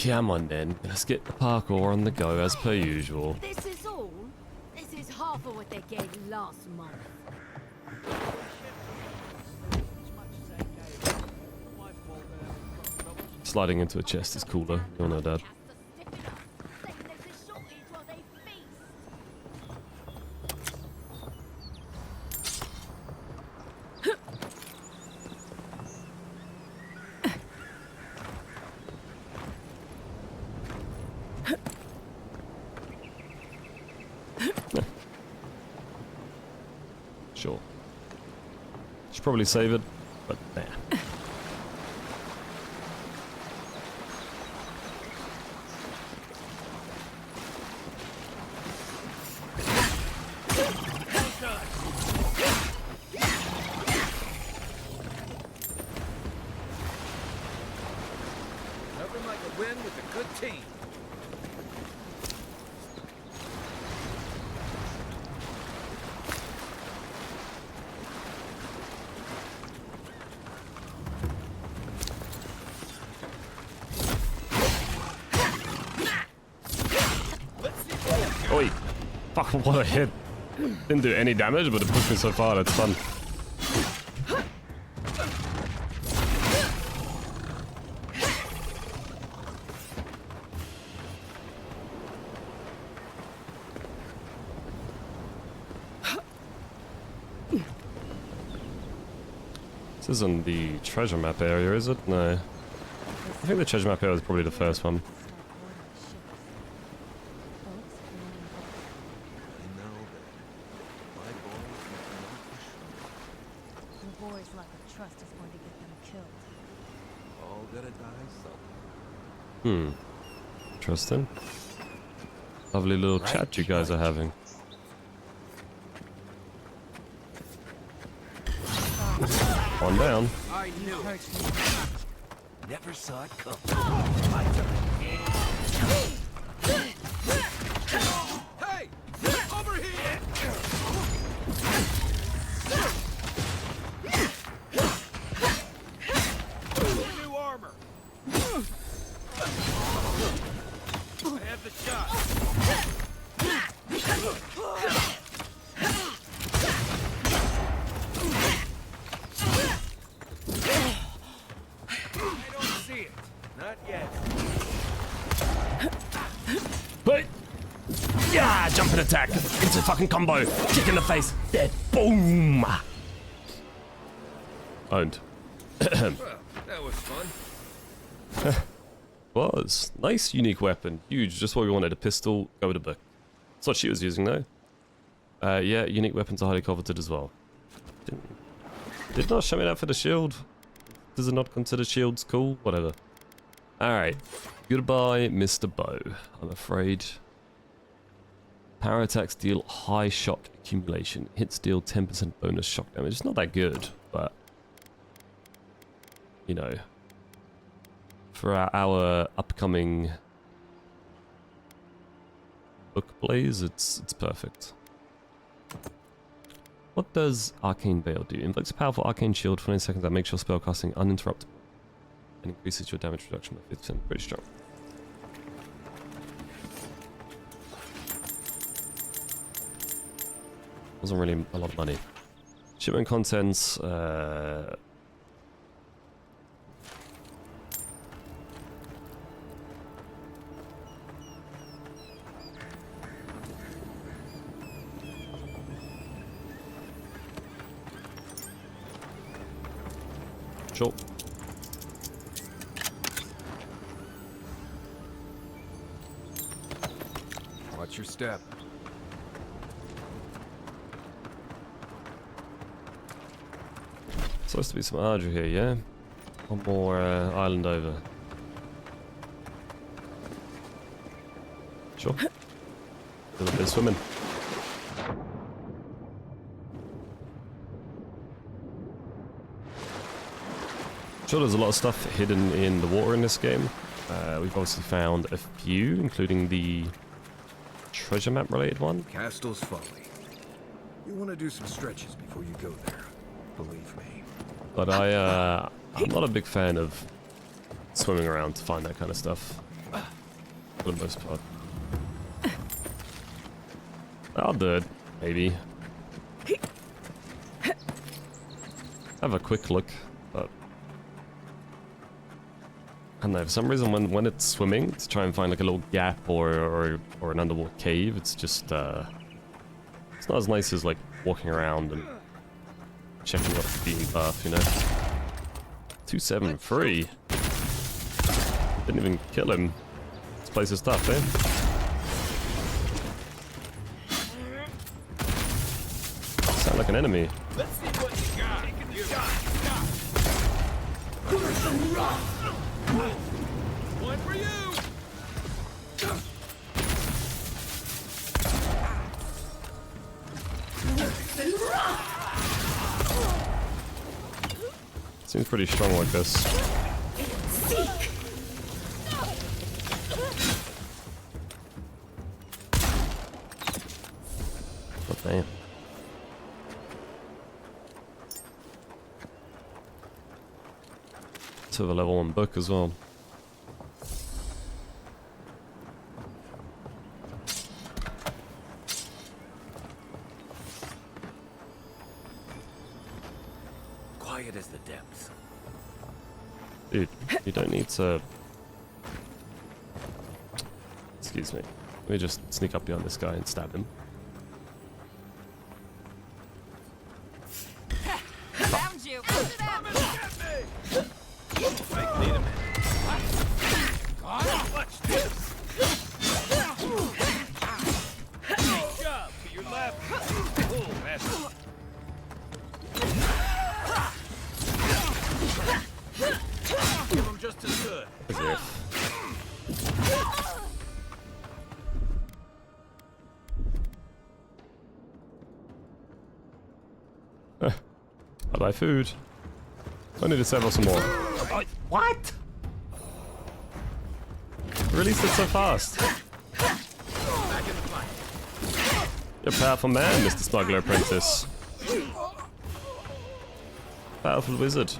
Come on then, let's get the parkour on the go as per usual. This is all? This is half of what they gave you last month. Sliding into a chest is cooler, you all know that. Sure. Should probably save it, but nah. Nothing like a win with a good team. What a hit. Didn't do any damage, but it pushed me so far, that's fun. This isn't the treasure map area, is it? No. I think the treasure map area is probably the first one. Interesting. Lovely little chat you guys are having. One down. I knew it. Never saw it come. Hey! Over here! New armor. I have the shot. Not yet. But yeah, jump and attack. It's a fucking combo. Kick in the face. Dead. Boom. Owned. Well, that was fun. Was nice, unique weapon. Huge. Just what we wanted. A pistol. Go with a book. That's what she was using though. Yeah, unique weapons are highly coveted as well. Did not show me that for the shield. Does it not consider shields cool? Whatever. Alright. Goodbye, Mr. Bow. I'm afraid. Power attacks deal high shock accumulation. Hits deal 10% bonus shock damage. It's not that good, but you know, for our upcoming book blaze, it's perfect. What does Arcane Veil do? Invokes a powerful arcane shield for 20 seconds that makes your spellcasting uninterrupted and increases your damage reduction by 50%. Pretty strong. Wasn't really a lot of money. Shipment contents, sure. Watch your step. Supposed to be some Ardra here, yeah? One more island over. Sure. A little bit of swimming. Sure, there's a lot of stuff hidden in the water in this game. We've obviously found a few, including the treasure map related one. Castle's Folly. You want to do some stretches before you go there. Believe me. But I'm not a big fan of swimming around to find that kind of stuff. For the most part. I'll do it, maybe. Have a quick look, but I don't know, for some reason when it's swimming, to try and find like a little gap or an underwater cave, it's just it's not as nice as like walking around and checking out the beaten path, you know. 273. Didn't even kill him. This place is tough, eh? Sound like an enemy. Let's see what you got. Taking the shot. One for you. Seems pretty strong like this. Oh, damn. To the level 1 book as well. quiet as the depths. Dude, you don't need to... Excuse me. Let me just sneak up behind this guy and stab him. Found you. Watch this. Good job. To your left. Cool, master. Give him just as good. As if. I buy food. I need to sell some more. What? Released it so fast. You're a powerful man, Mr. Smuggler Apprentice. Powerful wizard.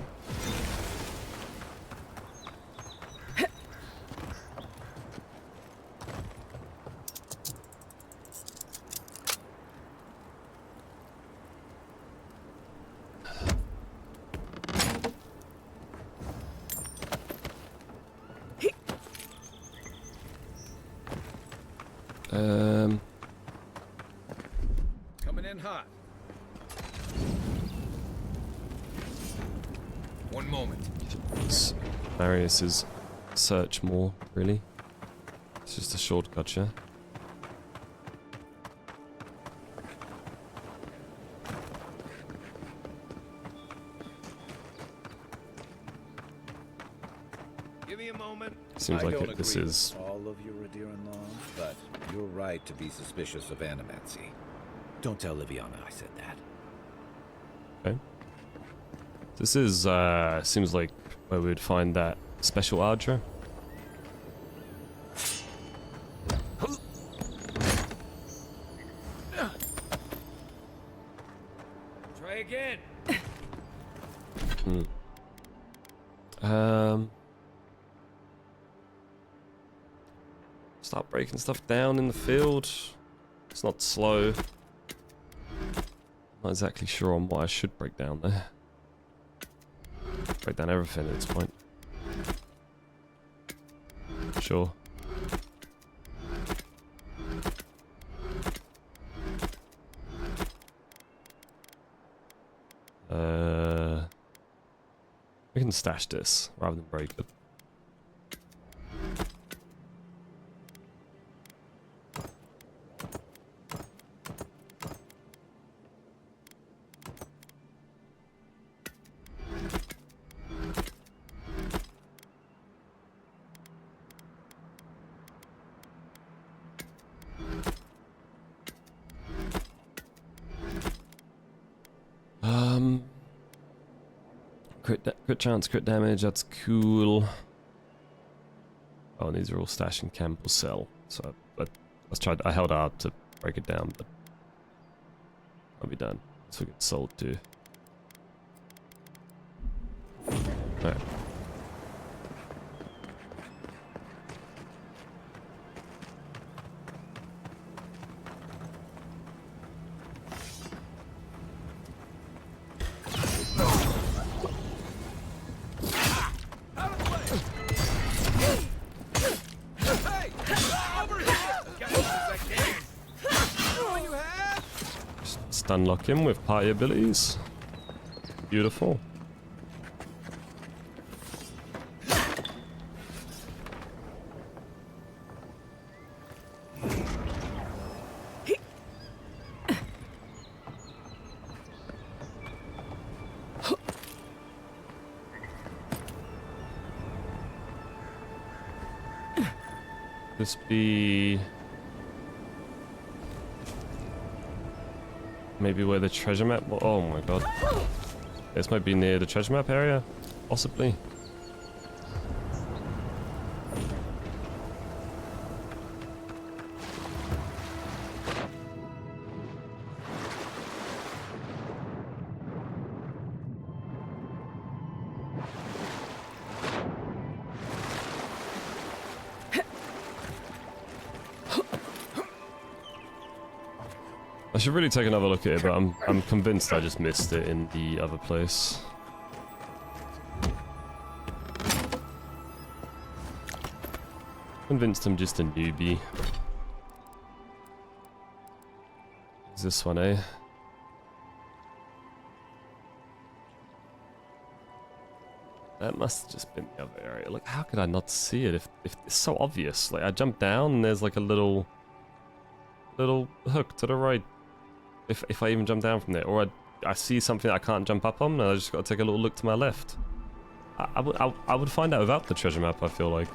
Coming in hot. One moment. Marius's search more, really. It's just a shortcut, yeah. Give me a moment. Seems I like don't this agree is... with all of your Radiran law, but you're right to be suspicious of animancy. Don't tell Liviana I said that. Okay. This is, seems like where we'd find that special archer. Try again. Start breaking stuff down in the field. It's not slow. Not exactly sure on what I should break down there. Break down everything at this point. Sure. We can stash this rather than break it. Crit chance, crit damage, that's cool. Oh, and these are all stashed in camp or cell. So I held out to break it down, but I'll be done. So we get sold too. Alright. Unlock him with party abilities. Beautiful. This be maybe where the treasure map... Oh my god. This might be near the treasure map area, possibly. I should really take another look at it, but I'm convinced I just missed it in the other place. Convinced I'm just a newbie. Is this one, eh? That must have just been the other area. Like, how could I not see it if it's so obvious? Like, I jump down and there's like a little hook to the right. If I even jump down from there, or I see something that I can't jump up on, and I just got to take a little look to my left. I would find out without the treasure map, I feel like.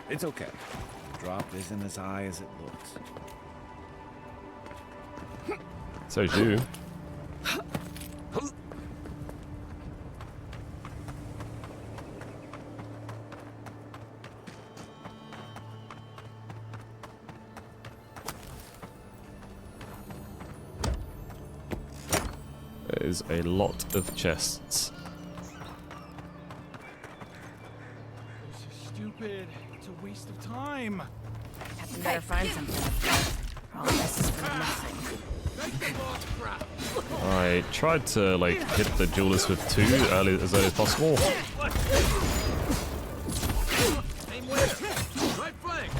It's okay. The drop isn't as high as it looks. So's you. There's a lot of chests. This is stupid. It's a waste of time. Captain better find something. All this is for nothing. I tried to like hit the duelist with 2 as early as possible. Aim west. Right flank.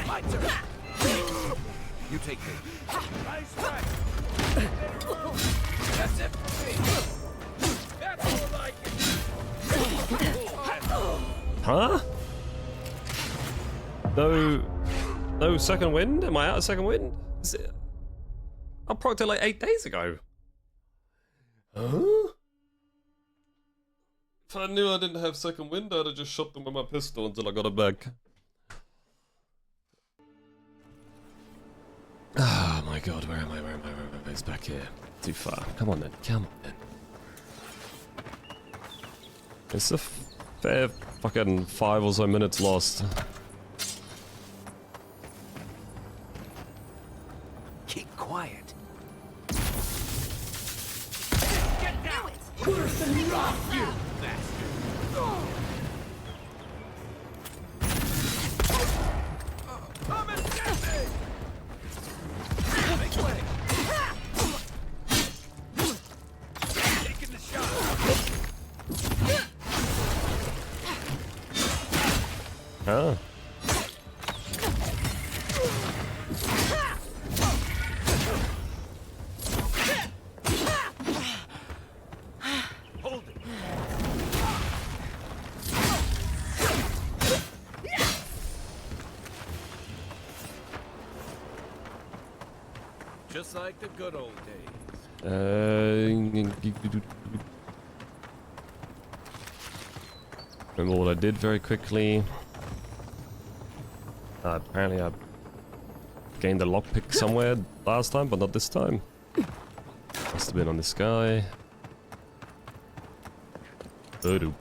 My turn. You take me. Nice whack. That's it for me. That's more like it. Huh? No second wind? Am I out of second wind? Is it... I procced it like 8 days ago. Huh? If I knew I didn't have second wind, I'd have just shot them with my pistol until I got it back. Oh my god, where am I? Where am I? Where am I? It's back here. Too far. Come on then. Come on then. It's a fair fucking 5 or so minutes lost. Keep quiet. Get down! Worse than rock, you bastard. Come and get me! Make way! Taking the shot. Huh? Hold it. Just like the good old days. Remember what I did very quickly. Apparently I gained a lockpick somewhere last time, but not this time. Must have been on this guy. Voodoo.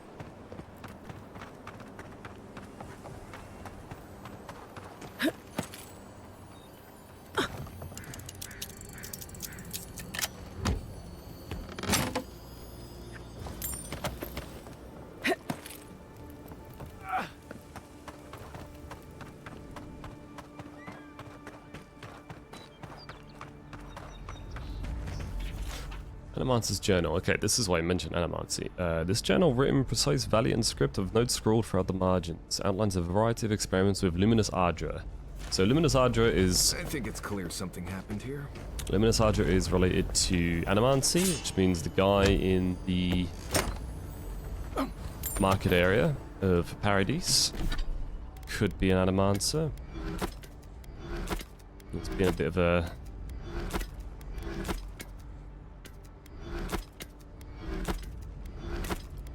Animance's journal. Okay, this is why I mentioned Animancy. This journal, written in precise valiant script of notes scrawled throughout the margins, outlines a variety of experiments with Luminous Ardra. So Luminous Ardra is... I think it's clear something happened here. Luminous Ardra is related to Animancy, which means the guy in the market area of Paradise could be an Animancer. It's been a bit of a...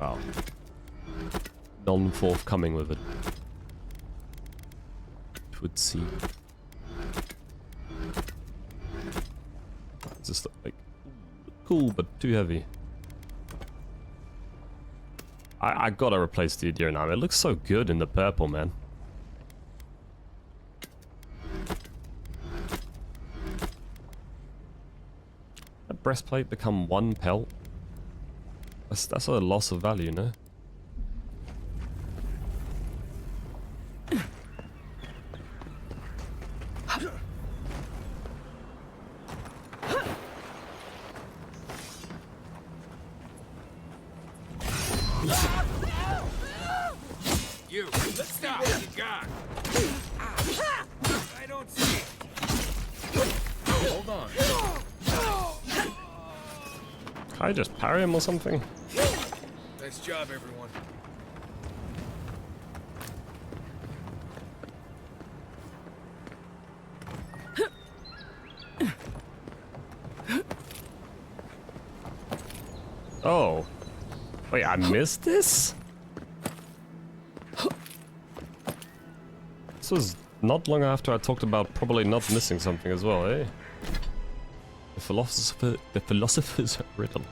well, non-forthcoming with it, it would seem. It's just like cool but too heavy. I gotta replace the Adira now. It looks so good in the purple, man. That breastplate become 1 pelt. That's a loss of value, no? what you got. I don't see it. Hold on. Can I just parry him or something? Nice job, everyone. Oh. Wait, I missed this? This was not long after I talked about probably not missing something as well, eh? The philosopher's riddle.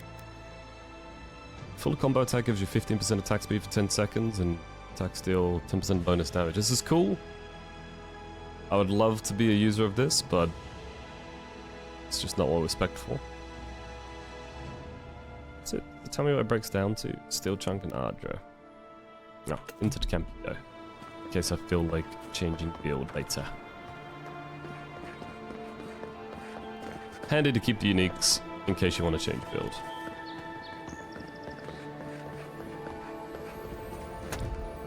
Full combo attack gives you 15% attack speed for 10 seconds and attacks deal 10% bonus damage. This is cool. I would love to be a user of this, but it's just not what we're spec'd for. That's it. Tell me what it breaks down to. Steel Chunk and Ardra. No, into the camp we go. In case I feel like changing build later. Handy to keep the uniques in case you want to change build.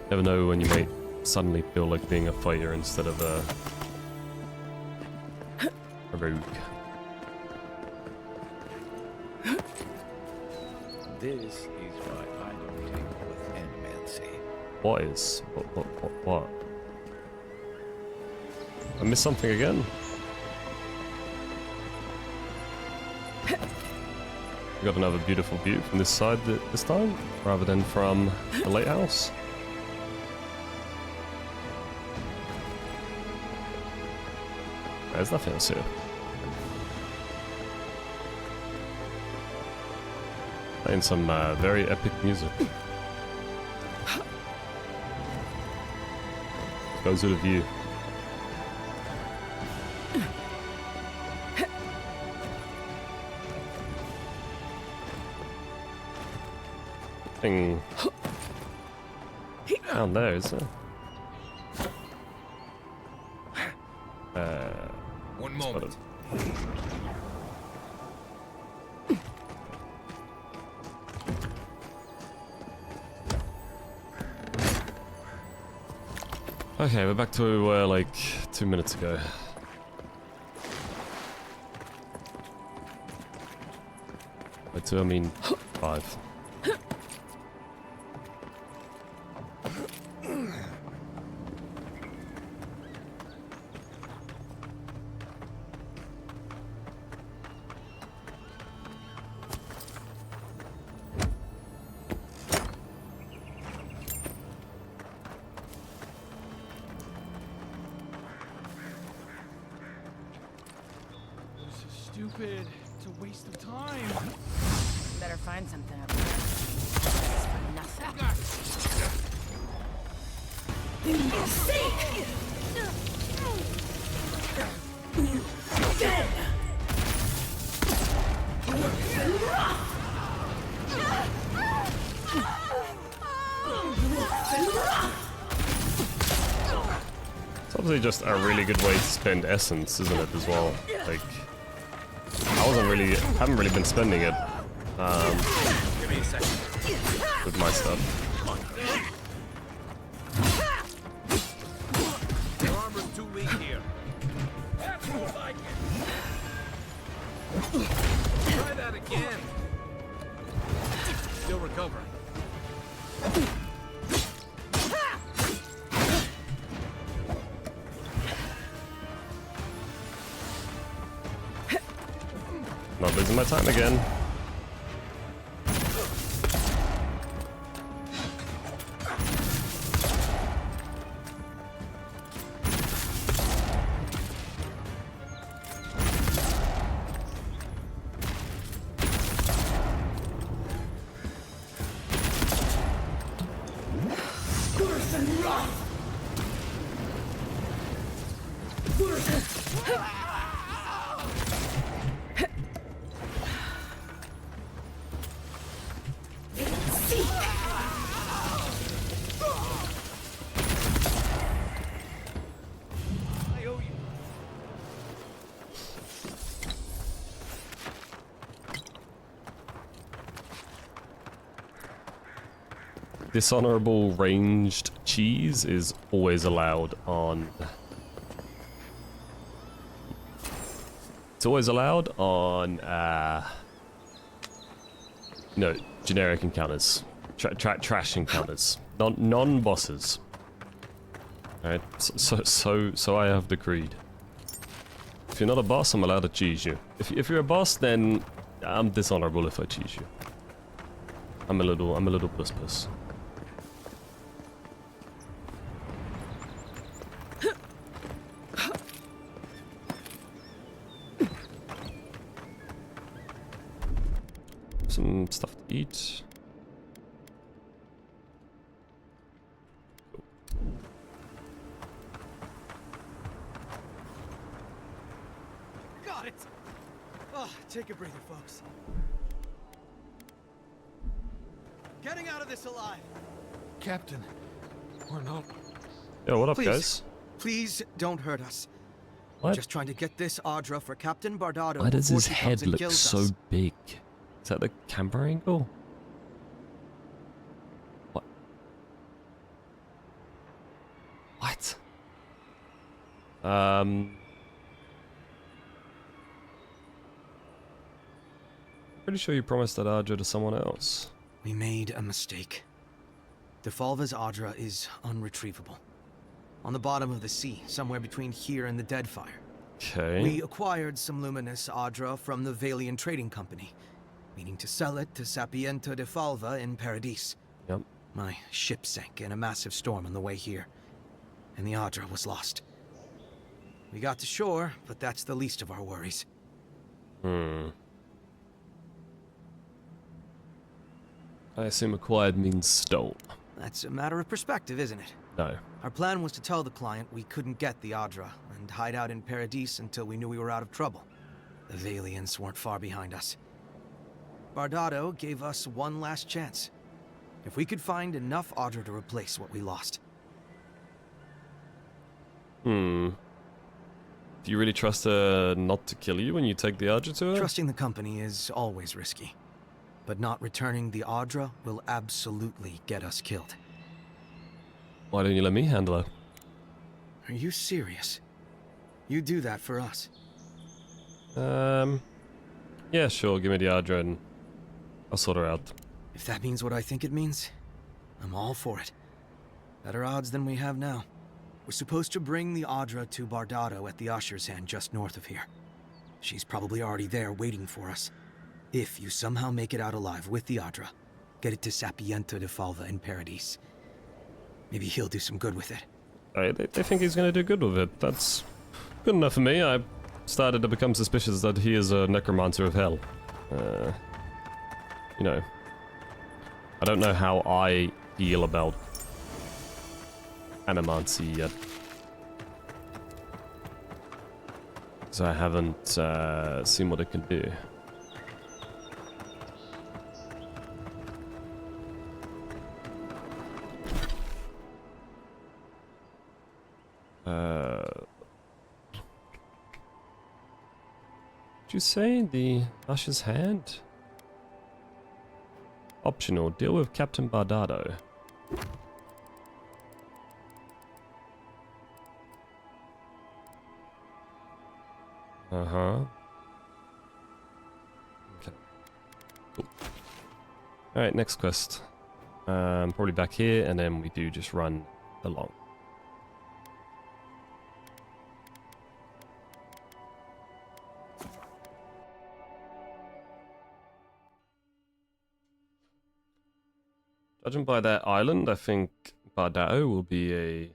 Never know when you may suddenly feel like being a fighter instead of a rogue. This is why I don't tinker with animancy. What is? What? I missed something again? We got another beautiful view from this side this time, rather than from the lighthouse. There's nothing else here. Playing some very epic music. Goes with a view. Thing down there, is there? One moment. Okay, we're back to where we were like 2 minutes ago. By 2 I mean 5. Stupid. It's a waste of time. Better find something up there. This is for nothing. It's obviously just a really good way to spend essence, isn't it, as well? Like, haven't really been spending it with my stuff. Your armor's too weak here. That's more like it. Try that again. Still recovering. Not losing my time again. dishonorable ranged cheese is always allowed on... It's always allowed on, no, generic encounters. Trash encounters. Non-bosses. Alright, so I have decreed. If you're not a boss, I'm allowed to cheese you. If you're a boss, then I'm dishonorable if I cheese you. I'm a little puss. Some stuff to eat. Got it! Oh, take a breather, folks. Getting out of this alive! Captain, we're not... Yo, what up, Please. guys? Please don't hurt us. What? Just trying to get this Audra for Captain Bardado. Why does before his she comes head and look kills so us. big? Is that the camera angle? What? What? Pretty sure you promised that Audra to someone else. We made a mistake. Defalva's Audra is unretrievable. On the bottom of the sea, somewhere between here and the Deadfire. Okay. We acquired some luminous Audra from the Valian Trading Company, meaning to sell it to Sapiento Defalva in Paradis. Yep. My ship sank in a massive storm on the way here, and the Audra was lost. We got to shore, but that's the least of our worries. I assume acquired means stole. That's a matter of perspective, isn't it? No. Our plan was to tell the client we couldn't get the Audra and hide out in Paradis until we knew we were out of trouble. The Valians weren't far behind us. Bardado gave us one last chance. If we could find enough Audra to replace what we lost. Do you really trust her not to kill you when you take the Audra to her? Trusting the company is always risky. But not returning the Audra will absolutely get us killed. Why don't you let me handle her? Are you serious? You do that for us? Yeah, sure, give me the Audra and I'll sort her out. If that means what I think it means, I'm all for it. Better odds than we have now. We're supposed to bring the Audra to Bardado at the Usher's Hand just north of here. She's probably already there waiting for us. If you somehow make it out alive with the Audra, get it to Sapiento Defalva in Paradis. Maybe he'll do some good with it. They think he's gonna do good with it. That's good enough for me. I started to become suspicious that he is a necromancer of hell. You know. I don't know how I feel about animancy yet. Because I haven't seen what it can do. Did you say the Usher's Hand? Optional. Deal with Captain Bardado. Uh-huh. Okay. Cool. Alright, next quest. Probably back here, and then we do just run along. Judging by that island, I think Bardao will be a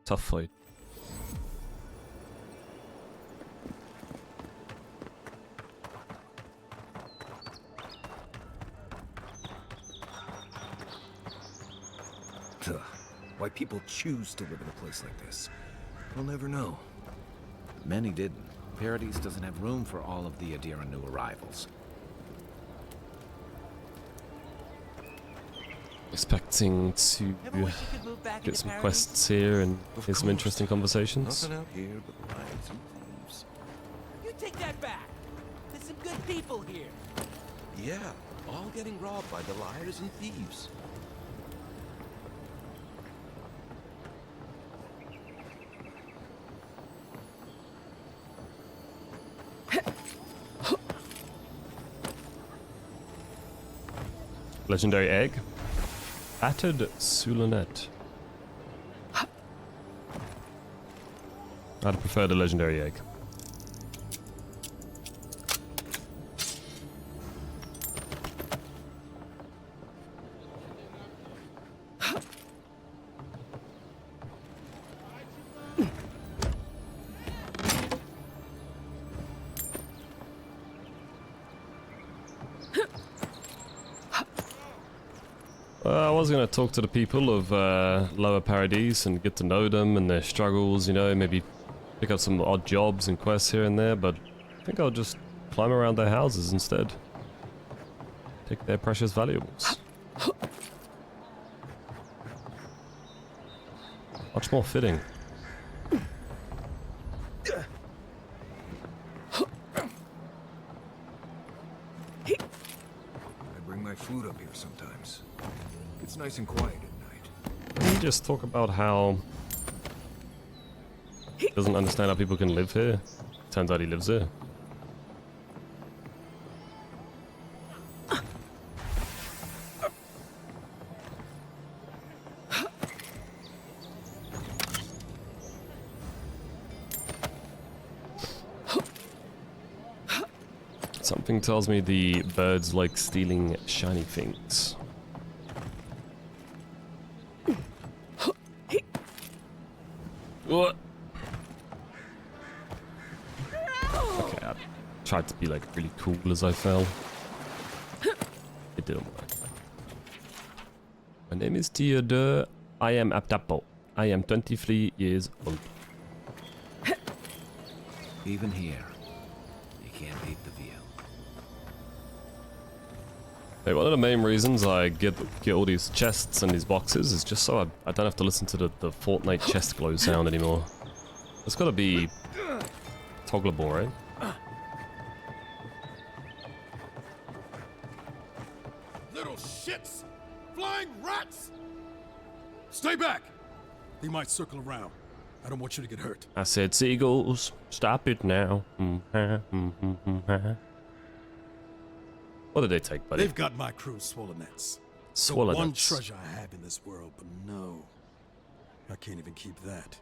tough fight. Why people choose to live in a place like this, we'll never know. Many didn't. Paradis doesn't have room for all of the Adira new arrivals. Expecting to get some quests here and hear some interesting conversations. Nothing out here but lions and thieves. You take that back. There's some good people here. Yeah, all getting robbed by the liars and thieves. Legendary egg. Battered Sulanet. I'd prefer the legendary egg. I was going to talk to the people of Lower Paradise and get to know them and their struggles, you know, maybe pick up some odd jobs and quests here and there, but I think I'll just climb around their houses instead. Take their precious valuables. Much more fitting. I bring my food up here sometimes. It's nice and quiet at night. We just talk about how he doesn't understand how people can live here. Turns out he lives here. Something tells me the birds like stealing shiny things. What? Okay, I tried to be like really cool as I fell. It didn't work. My name is Theodore. I am Abdapo. I am 23 years old. Even here, you can't beat the view. Hey, one of the main reasons I get all these chests and these boxes is just so I don't have to listen to the Fortnite chest glow sound anymore. It's gotta be toggleable, right? Little shits! Flying rats! Stay back! They might circle around. I don't want you to get hurt. I said, seagulls, stop it now. What did they take, buddy? They've got my crew's swollenets. The one treasure I have in this world, but no. I can't even keep that.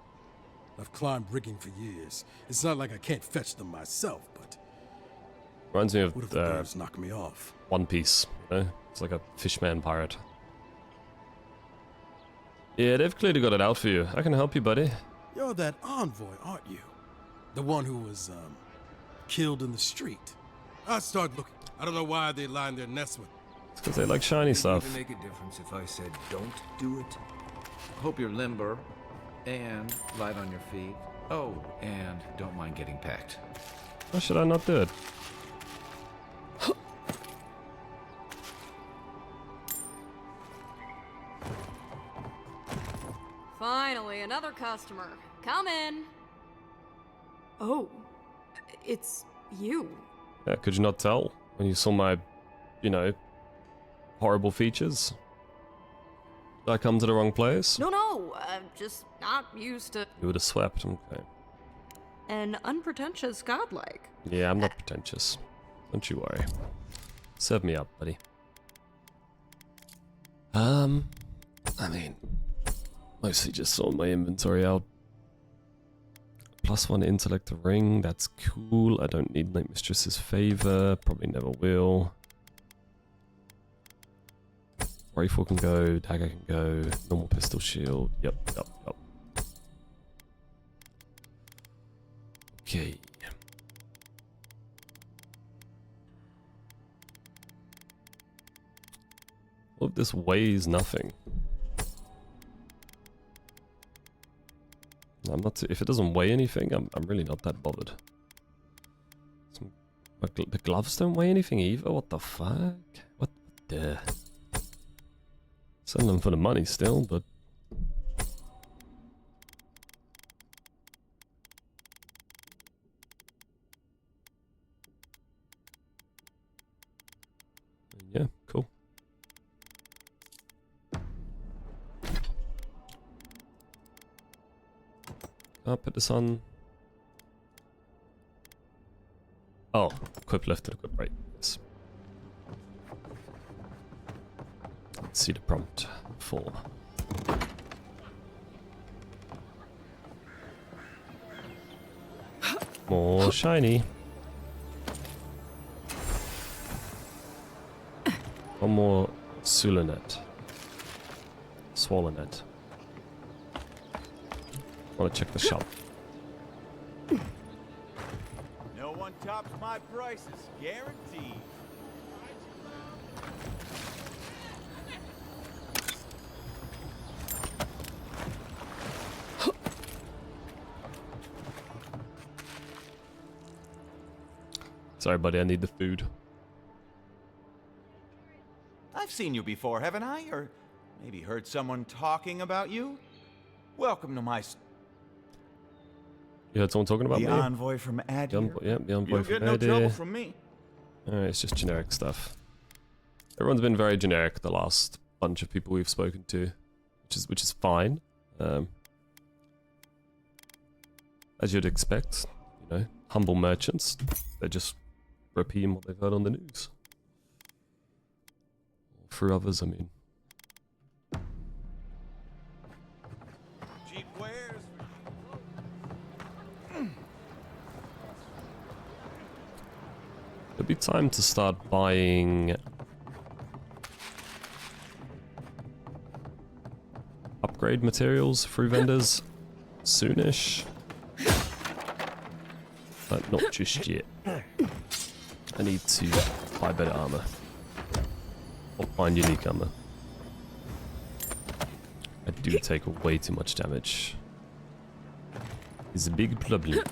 I've climbed rigging for years. It's not like I can't fetch them myself, but... Reminds me of what if the birds knock me off? One Piece, you know? It's like a fishman pirate. Yeah, they've clearly got it out for you. I can help you, buddy. You're that envoy, aren't you? The one who was, killed in the street. I start looking. I don't know why they line their nests with. It's because they like shiny stuff. Would it make a difference if I said don't do it? Hope you're limber and light on your feet. Oh, and don't mind getting pecked. Why should I not do it? Finally, another customer. Come in. Oh, it's you. Yeah, could you not tell when you saw my, you know, horrible features? Did I come to the wrong place? No, I'm just not used to... You would have swept, okay. An unpretentious godlike. Yeah, I'm not pretentious. Don't you worry. Serve me up, buddy. I mean, mostly just sorting my inventory out. +1 intellect ring, that's cool. I don't need Night Mistress's favor, probably never will. Rifle can go, dagger can go, normal pistol shield, yep. Okay. All of this weighs nothing. I'm not. If it doesn't weigh anything, I'm really not that bothered. The gloves don't weigh anything either. What the fuck? What the? Selling them for the money still, but. Yeah, cool. I'll put this on. Oh, equip left and equip right. Yes. Let's see the prompt. 4. More shiny. One more Sulanet. Swallonet. Want to check the shop. No one tops my prices, guaranteed. Sorry, buddy, I need the food. I've seen you before, haven't I? Or maybe heard someone talking about you? Welcome to my... You heard someone talking about the me? envoy from Adir? Yeah, the envoy You'll from get no Adir. trouble from me. Alright, it's just generic stuff. Everyone's been very generic the last bunch of people we've spoken to, which is fine. As you'd expect, you know, humble merchants, they just repeat what they've heard on the news. For others, I mean. Cheap wares. It'd be time to start buying upgrade materials through vendors soonish. But not just yet. I need to buy better armor. Or find unique armor. I do take way too much damage. It's a big problem.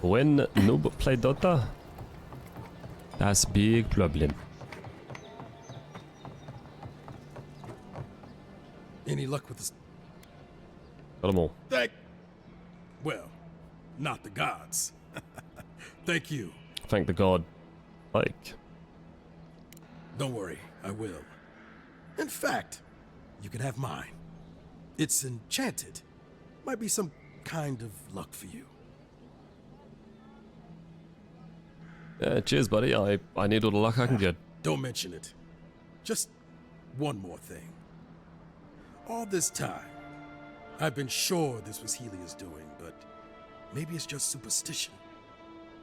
When noob play Dota, that's big problem. Any luck with this? Got them all. Well, not the gods. Thank you. Thank the god. Like. Don't worry, I will. In fact, you can have mine. It's enchanted. Might be some kind of luck for you. Cheers, buddy. I need all the luck I can get. Don't mention it. Just one more thing. All this time, I've been sure this was Helia's doing, but maybe it's just superstition.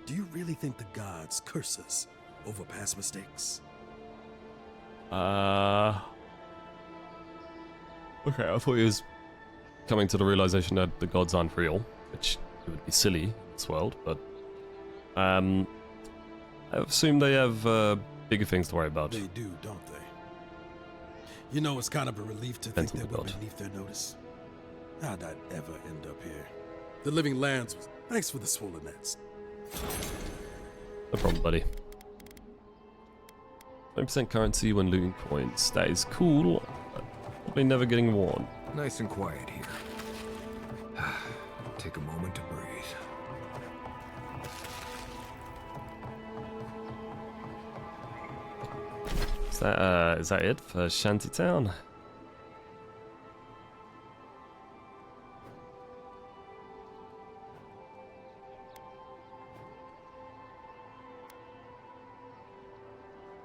Do you really think the gods curse us over past mistakes? Okay, I thought he was coming to the realization that the gods aren't real, which would be silly in this world, but I assume they have bigger things to worry about. They do, don't they? You know, it's kind of a relief to think that we're beneath their notice. How'd I ever end up here? The living lands was... Thanks for the swollen nets. No problem, buddy. 20% currency when looting coins. That is cool, but probably never getting worn. Nice and quiet here. Take a moment to breathe. Is that it for Shantytown?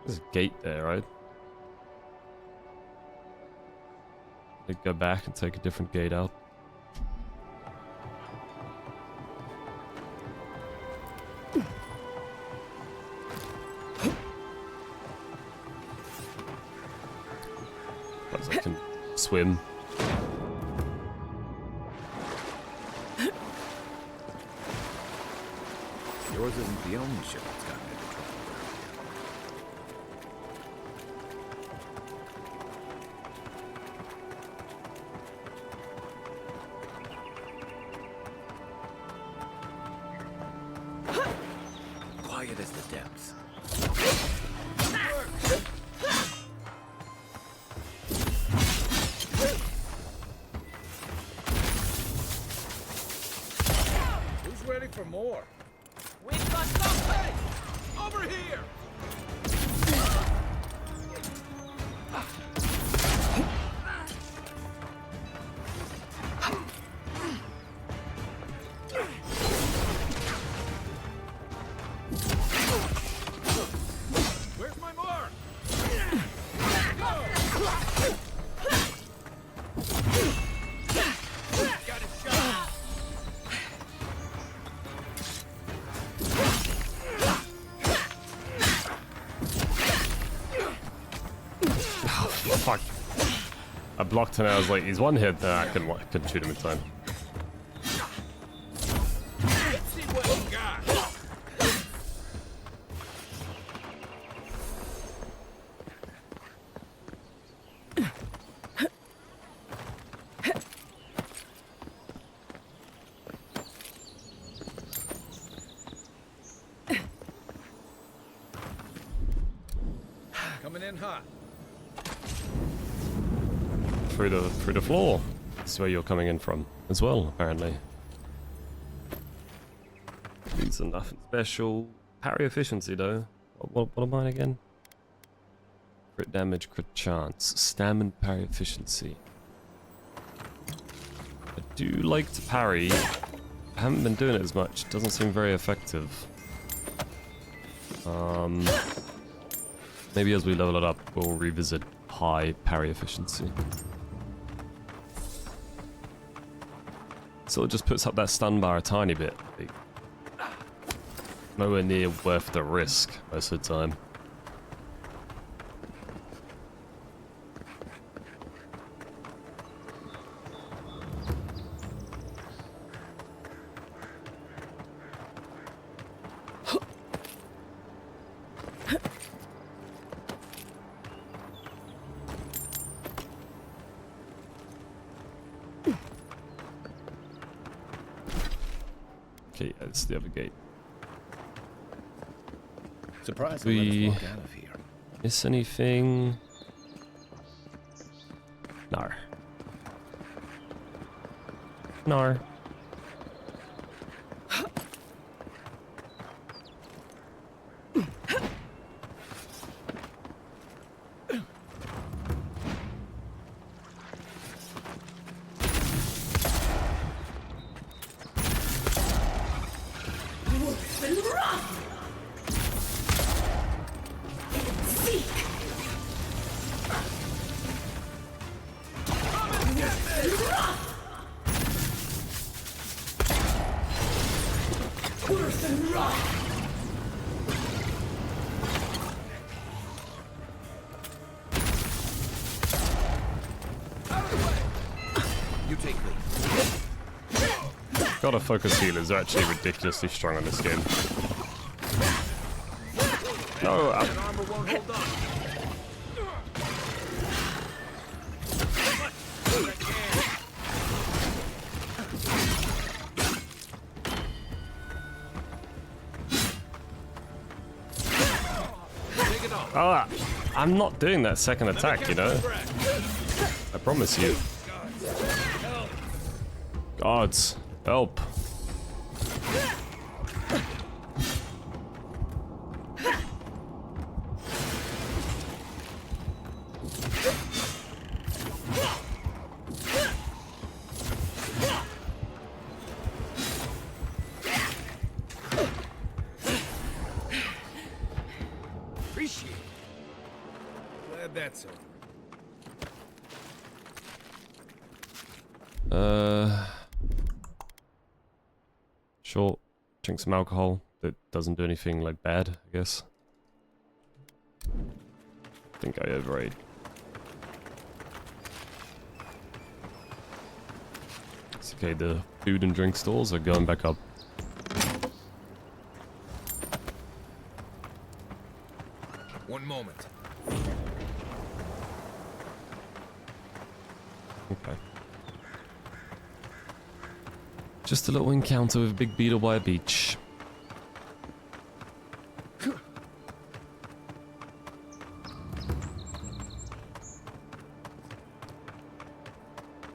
There's a gate there, right? They go back and take a different gate out. As I can swim. Yours isn't the only ship that's gotten into trouble. Quiet as the depths. Who's ready for more? We've got something! Over here! Where's my I blocked and I was like, he's one hit. Nah, I couldn't shoot him in time. Let's see what you got. Coming in hot. Through the floor. That's where you're coming in from as well, apparently. These are nothing special. Parry efficiency though. What am I again? Crit damage, crit chance, stamina, parry efficiency. I do like to parry. I haven't been doing it as much. It doesn't seem very effective. Maybe as we level it up, we'll revisit high parry efficiency. So it just puts up that stun bar a tiny bit. Nowhere near worth the risk most of the time. Okay, that's the other gate. Surprised we let us walk out of here. Miss anything? No. No. God, focus healers are actually ridiculously strong in this game. No, I'm not doing that second attack, you know? I promise you. Gods, help. Appreciate it. Glad that's over. Sure, drink some alcohol. That doesn't do anything like bad, I guess. I think I overate. It's okay, the food and drink stores are going back up. One moment. Okay. Just a little encounter with a big beetle by a beach.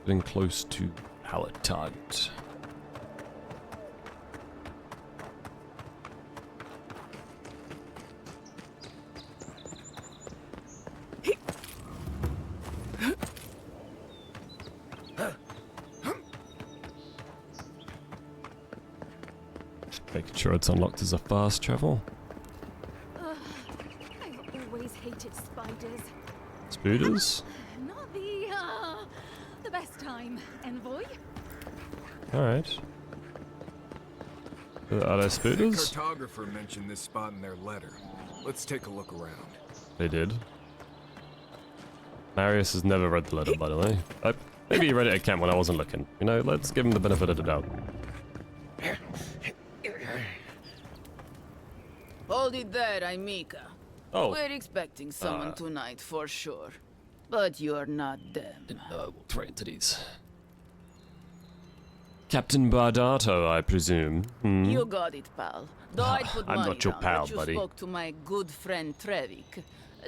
Getting close to our target. Making sure it's unlocked as a fast travel. I always hated spiders. Spooders? Not the best time, envoy. Alright. Are they The spooders? cartographer mentioned this spot in their letter. Let's take a look around. They did. Marius has never read the letter, by the way. Maybe he read it at camp when I wasn't looking. You know, let's give him the benefit of the doubt. Hold it there, I'm Mika. Oh. We're expecting someone tonight for sure. But you're not them. Didn't know I walked right into these. Captain Bardato, I presume. You got it, pal. Though I'd put I'm money not your down pal, that you buddy. spoke to my good friend Trevik.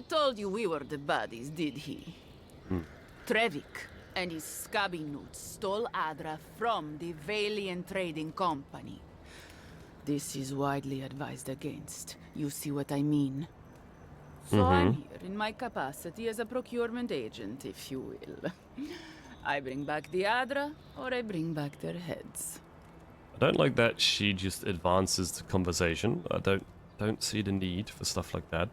Told you we were the baddies, did he? Trevik and his scabby newts stole Adra from the Valiant Trading Company. This is widely advised against. You see what I mean? So I'm here in my capacity as a procurement agent, if you will. I bring back the Adra, or I bring back their heads. I don't like that she just advances the conversation. I don't see the need for stuff like that.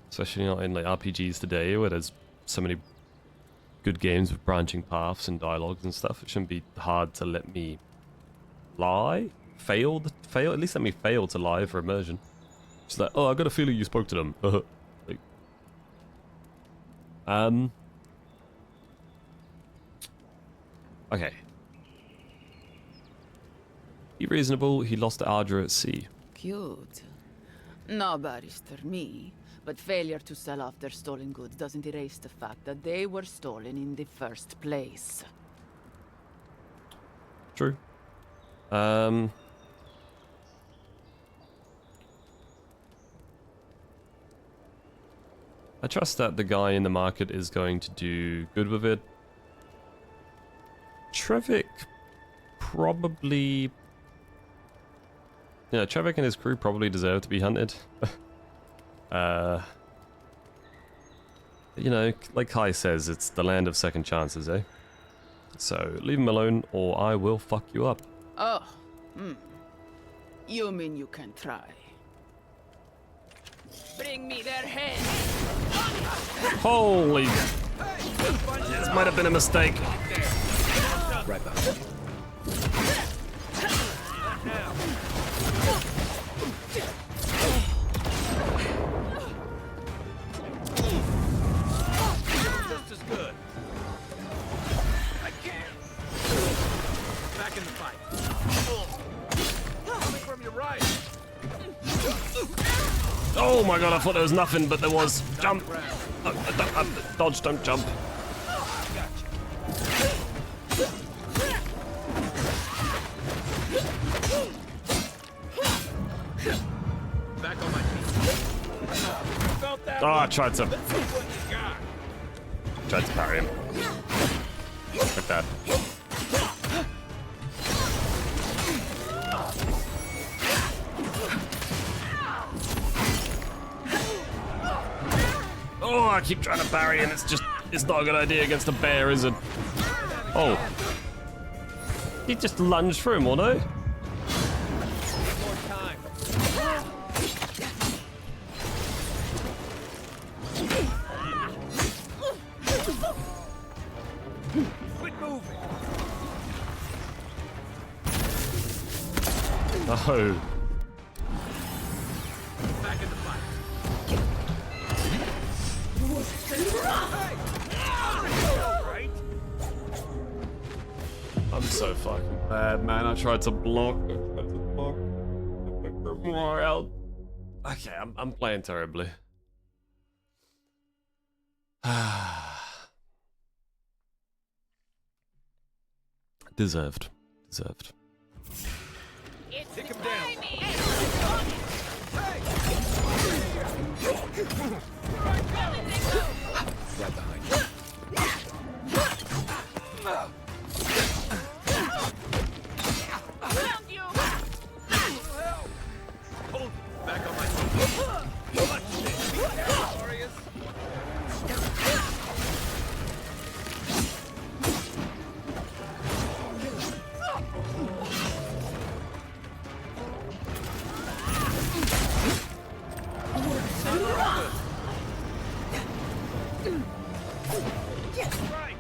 Especially not in like RPGs today, where there's so many good games with branching paths and dialogues and stuff. It shouldn't be hard to let me lie? Fail? At least let me fail to lie for immersion. Just like, oh, I got a feeling you spoke to them. Like, okay. Be reasonable, he lost Adra at sea. Cute. No barrister, me. But failure to sell off their stolen goods doesn't erase the fact that they were stolen in the first place. True. I trust that the guy in the market is going to do good with it. Trevik probably... Yeah, Trevik and his crew probably deserve to be hunted. You know, like Kai says, it's the land of second chances, eh? So, leave him alone or I will fuck you up. Oh, You mean you can try? Bring me their head! Holy... This might have been a mistake. Right behind you. Just as good. I can't. Back in the fight. Coming from your right. Oh my god, I thought there was nothing, but there was. Jump! Dodge, don't jump. Back on my feet. Felt that Oh, I one. tried to Let's see what you got. parry him. Like that. Oh, I keep trying to parry and it's not a good idea against a bear, is it? Oh. He just lunged through him, or no? More time. Quit moving. No. Back in the fight. Right? I'm so fucking bad, man. I tried to block. More out. Okay, I'm playing terribly. Deserved. Take him down. Right behind you. Hold it. Back on my feet. Watch this. Be careful, Warriors. Right.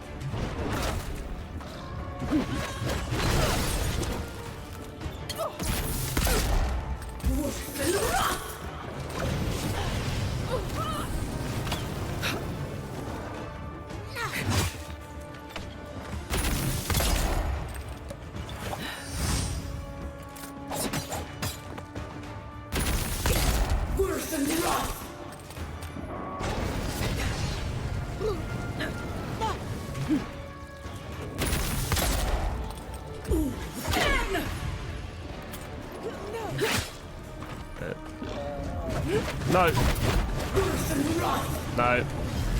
No. No.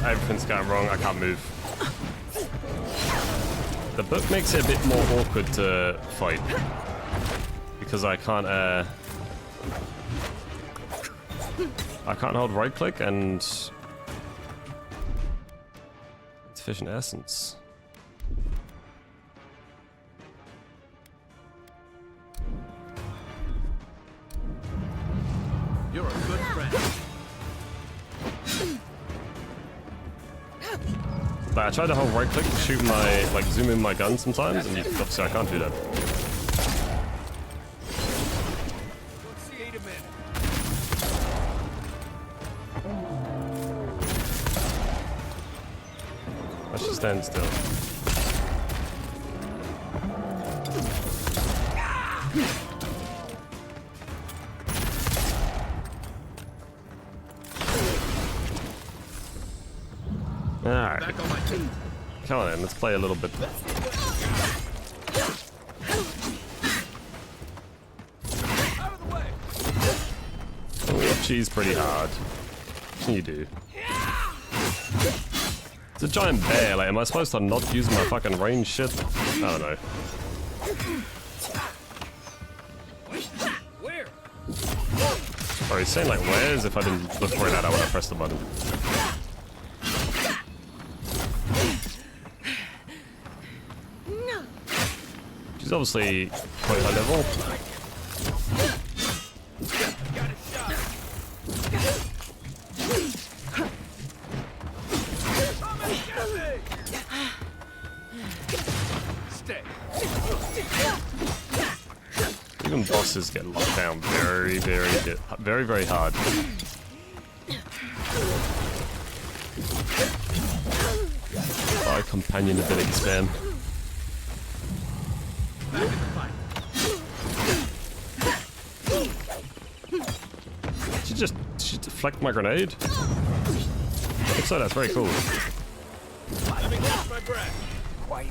Everything's going wrong. I can't move. The book makes it a bit more awkward to fight. Because I can't hold right click and insufficient essence. You're a good friend. Like, I tried to hold right click to shoot my, like, zoom in my gun sometimes, and obviously I can't do that. I should stand still. Alright. Come on in, let's play a little bit. Oh, she's pretty hard. What can you do? It's a giant bear, like, am I supposed to not use my fucking range shit? I don't know. Sorry, he's saying like where as if I didn't look for that out when I pressed the button. She's obviously quite high level. Even bosses get locked down very hard. By companion ability spam. She deflected my grenade? If so, that's very cool. Let me catch my breath. Quiet.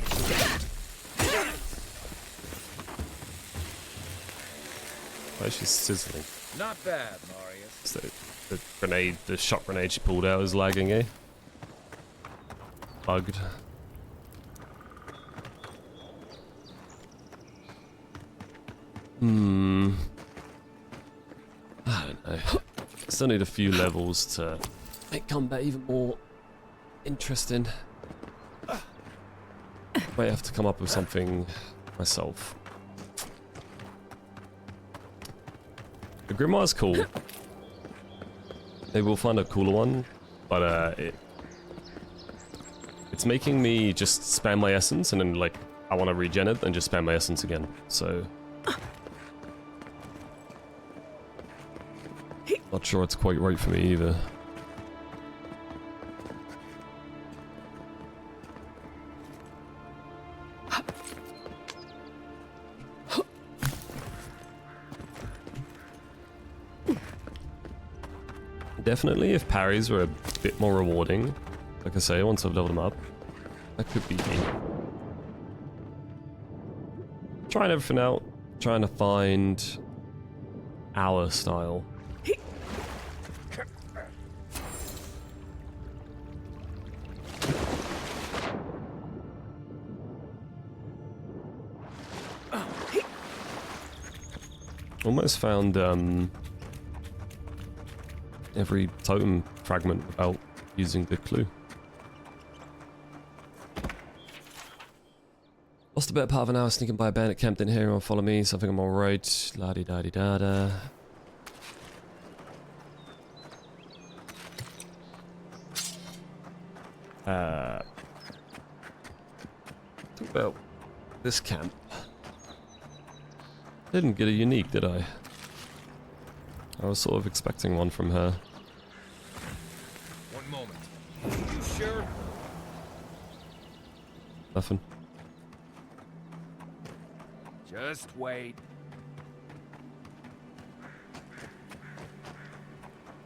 Why is she sizzling? Not bad, Marius. So the grenade, the shot grenade she pulled out is lagging, eh? Bugged. I don't know. Still need a few levels to make combat even more interesting. Might have to come up with something myself. The Grimoire's cool. Maybe we'll find a cooler one, but it's making me just spam my essence and then like I want to regen it and just spam my essence again. So not sure it's quite right for me either. Definitely, if parries were a bit more rewarding, like I say, once I've leveled them up, that could be me. Trying everything out, trying to find our style. Almost found every totem fragment without using the clue. Lost a better part of an hour sneaking by a bandit camp, didn't hear anyone follow me, so I think I'm alright. La-di-da-di-da-da. Think about this camp. Didn't get a unique, did I? I was sort of expecting one from her. One moment. You sure? Nothing. Just wait.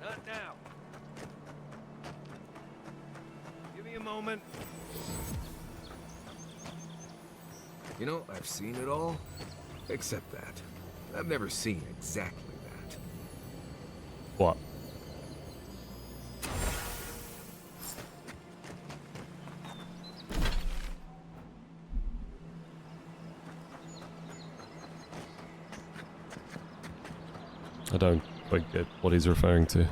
Not now. Give me a moment. You know, I've seen it all, except that. I've never seen exactly that. What? I don't quite get what he's referring to.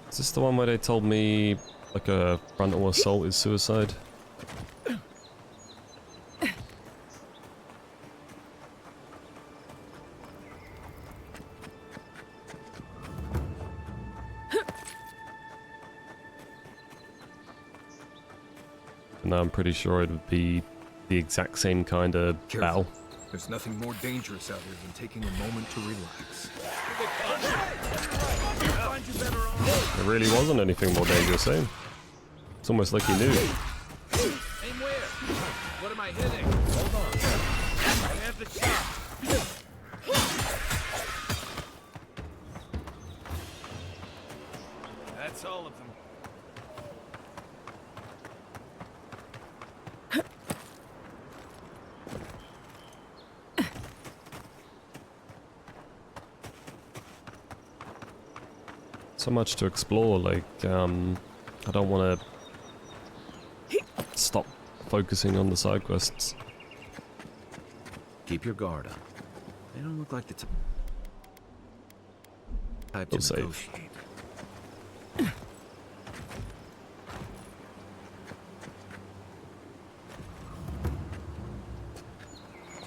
Is this the one where they told me like a frontal assault is suicide? No, I'm pretty sure it would be the exact same kind of battle. There's nothing more dangerous out here than taking a moment to relax. There really wasn't anything more dangerous, eh? It's almost like he knew. Aim where? What am I hitting? Hold on. I have the shot. That's all of them. So much to explore, like, I don't want to stop focusing on the side quests. Keep your guard up. They don't look like the type Feel to safe. negotiate.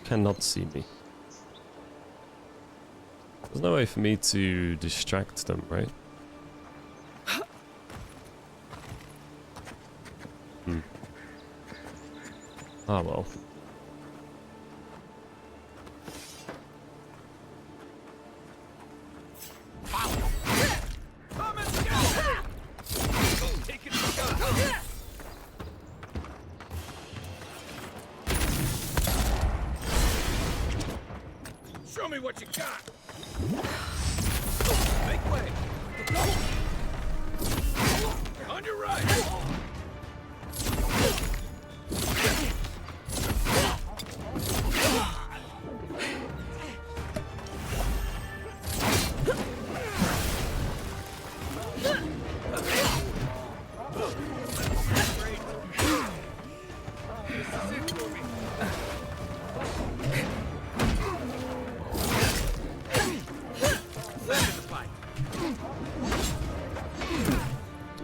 Cannot see me. There's no way for me to distract them, right? Ah, well. Show me what you got. Make way. On your right.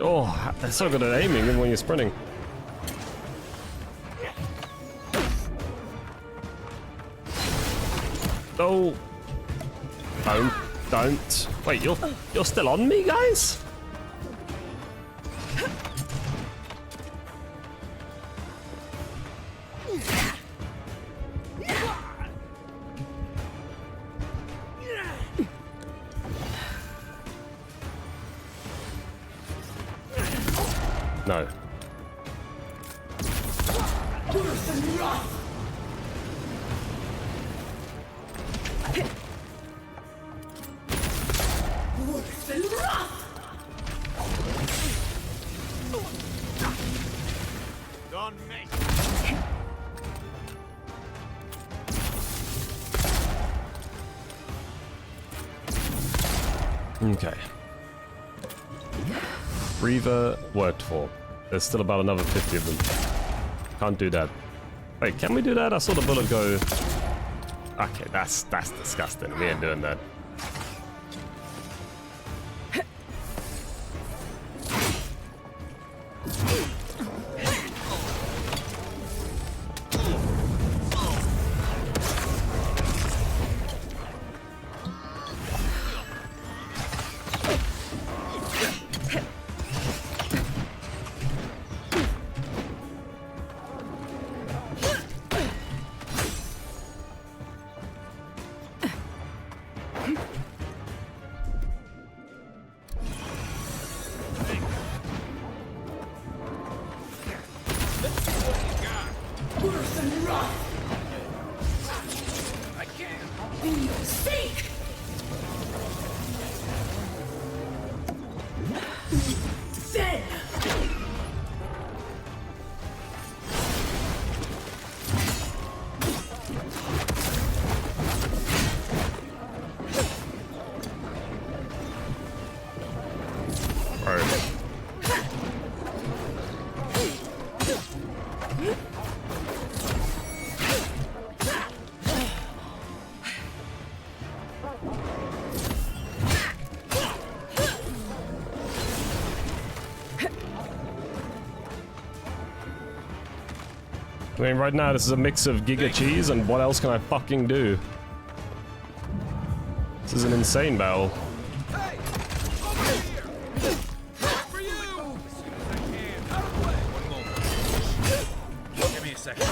Oh, they're so good at aiming even when you're sprinting. No. Don't. Wait, you're still on me, guys? No. Don't make. Okay. Breather worked for. There's still about another 50 of them. Can't do that. Wait, can we do that? I saw the bullet go. Okay, that's disgusting. We ain't doing that. I mean, right now this is a mix of Giga Cheese and what else can I fucking do? This is an insane battle. Hey! Over here! For you! As soon as I can. Out of the way! One moment. Give me a second.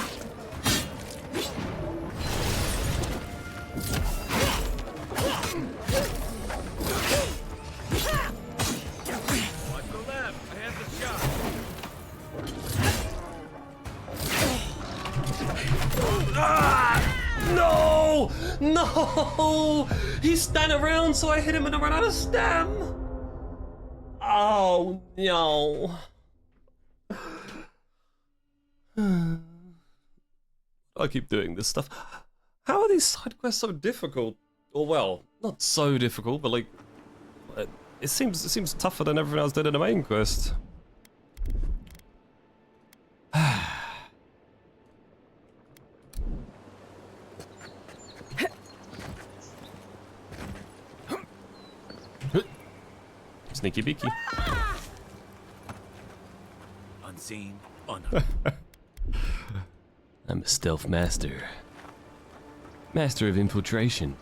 Watch the left. I have the shot. No! No! He stand around, so I hit him and I ran out of stam. Oh no! I keep doing this stuff. How are these side quests so difficult? Or well, not so difficult, but like, it seems tougher than everything else did in the main quest. Sneaky beaky. Unseen, I'm a stealth master. Master of infiltration.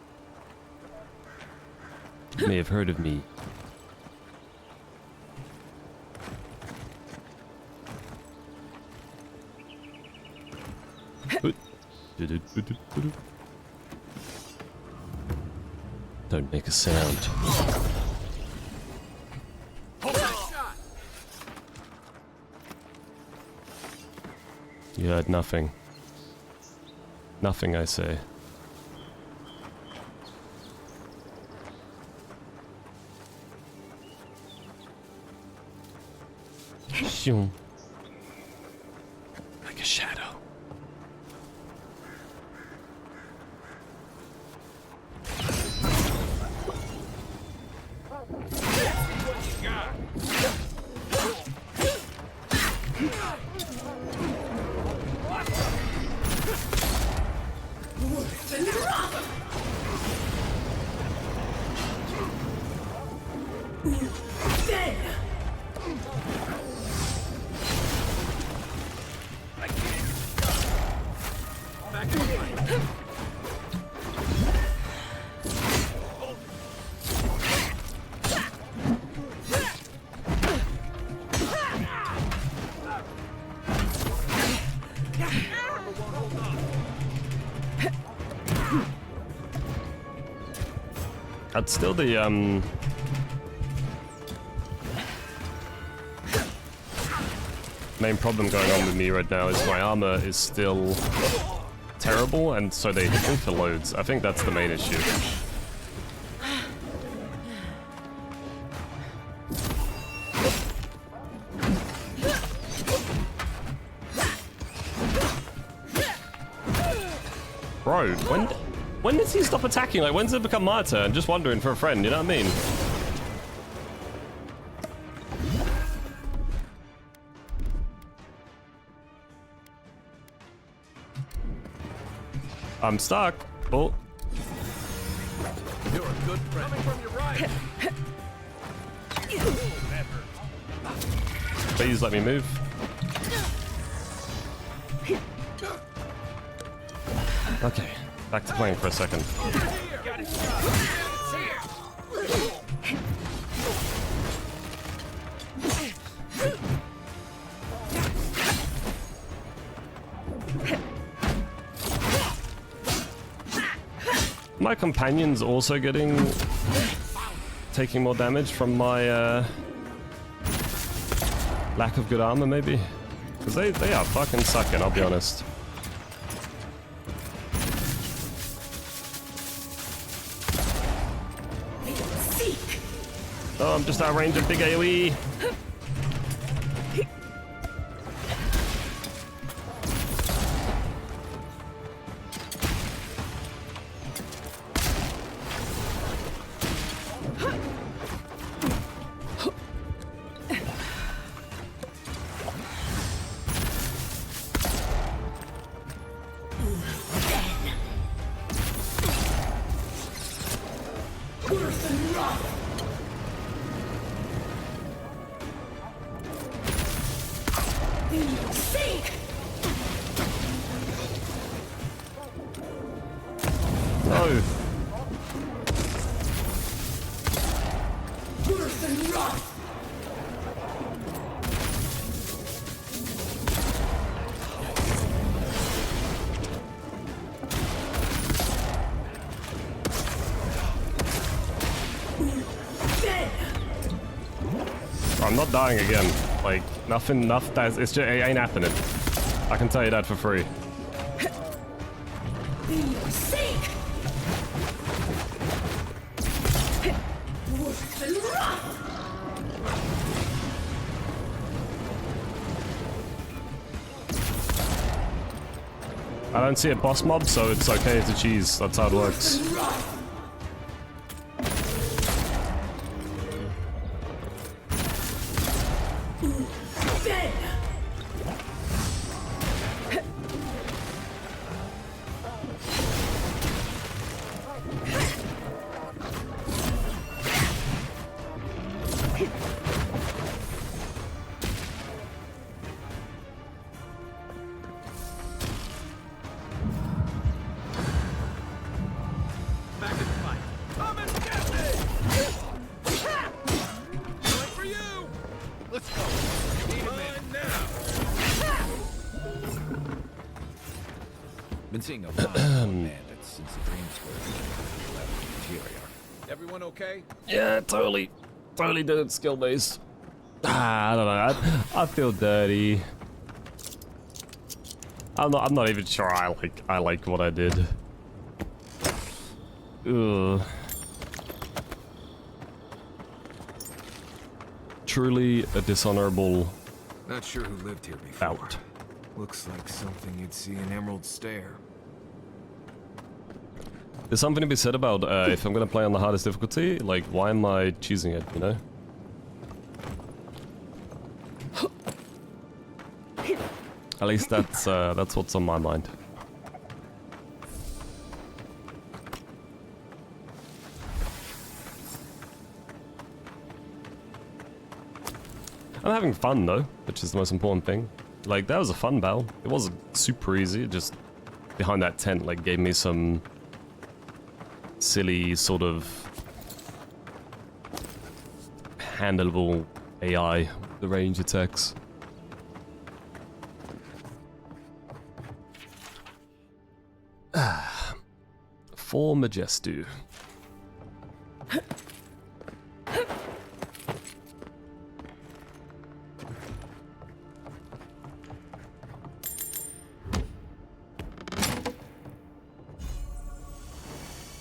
You may have heard of me. Don't make a sound. You heard nothing. Nothing, I say. Shoo. Like a shadow. That's still the main problem going on with me right now is my armor is still terrible, and so they hit me for loads. I think that's the main issue. Bro, when does he stop attacking? Like, when's it become my turn? Just wondering for a friend, you know what I mean? I'm stuck. Oh. You're a good friend. Coming from your right. Please let me move. Okay, back to playing for a second. My companion's also taking more damage from my lack of good armor, maybe? Because they are fucking sucking, I'll be honest. Oh, I'm just out of range of big AoE. No. I'm not dying again. Like, nothing, it's just, it ain't happening. I can tell you that for free. I don't see a boss mob, so it's okay to cheese. That's how it works. Been seeing a lot of bandits since the Dream Square left the interior. Everyone okay? Yeah, totally did it skill based. I don't know. I feel dirty. I'm not even sure I like what I did. Ugh. Truly a dishonorable. Not sure who lived here before. Out. Looks like something you'd see in Emerald Stair. There's something to be said about if I'm gonna play on the hardest difficulty, like why am I choosing it, you know? At least that's what's on my mind. I'm having fun though, which is the most important thing. Like, that was a fun battle. It wasn't super easy, it just behind that tent like gave me some silly sort of handleable AI, the range attacks. For Majestu.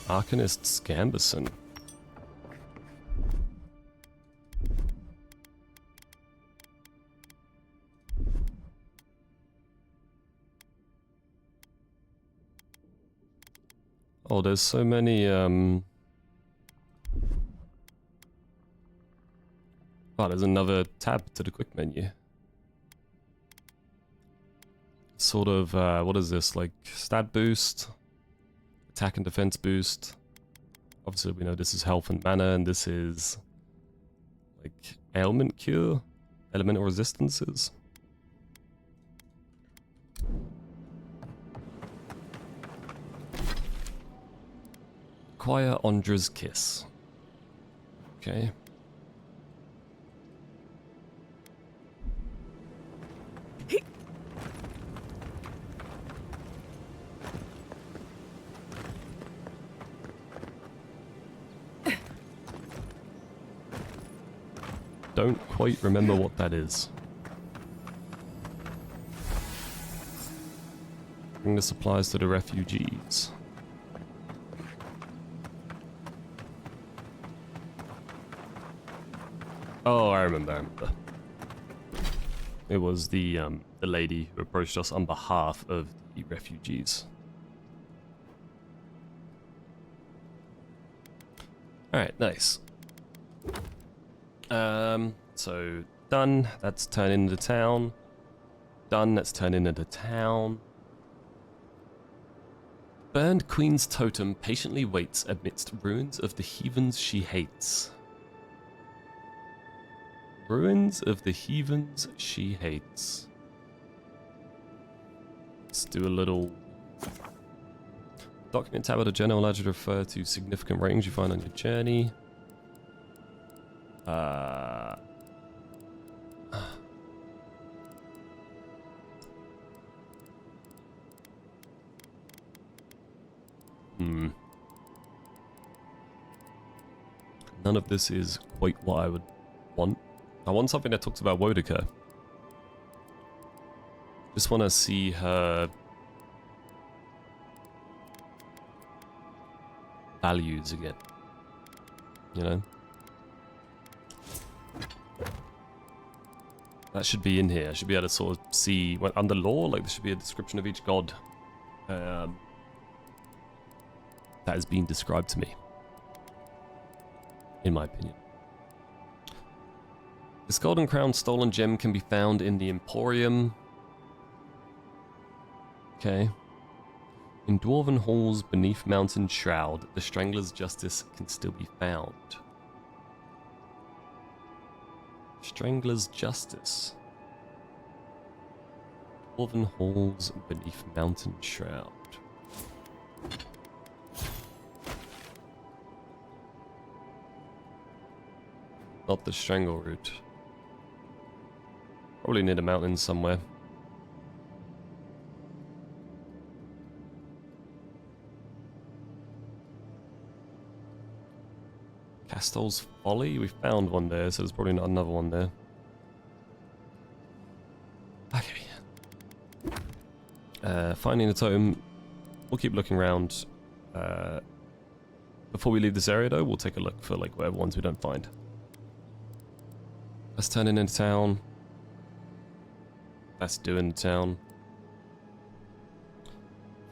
Arcanist Scamberson. Oh, there's so many, Oh, there's another tab to the quick menu. Sort of, what is this, like, stat boost? Attack and defense boost. Obviously, we know this is health and mana, and this is, like, ailment cure? Elemental resistances? Acquire Ondra's Kiss. Okay. Don't quite remember what that is. Bring the supplies to the refugees. Oh, I remember. It was the lady who approached us on behalf of the refugees. Alright, nice. So done. That's turn into town. Done. That's turn into the town. Burned Queen's totem patiently waits amidst ruins of the heathens she hates. Ruins of the heathens she hates. Let's do a little Document tab at a general allows you to refer to significant ratings you find on your journey. None of this is quite what I would want. I want something that talks about Wodika. Just want to see her values again. You know? That should be in here. I should be able to sort of see, when, under lore, like there should be a description of each god that is being described to me. In my opinion. This golden crown stolen gem can be found in the Emporium. Okay. In dwarven halls beneath Mountain Shroud, the Strangler's Justice can still be found. Strangler's Justice. Dwarven halls beneath Mountain Shroud. Not the Strangle route. Probably near the mountain somewhere. Castel's Folly? We found one there, so there's probably not another one there. Okay. Finding the totem. We'll keep looking around. Before we leave this area though, we'll take a look for like whatever ones we don't find. Let's turn into town. Let's do in town.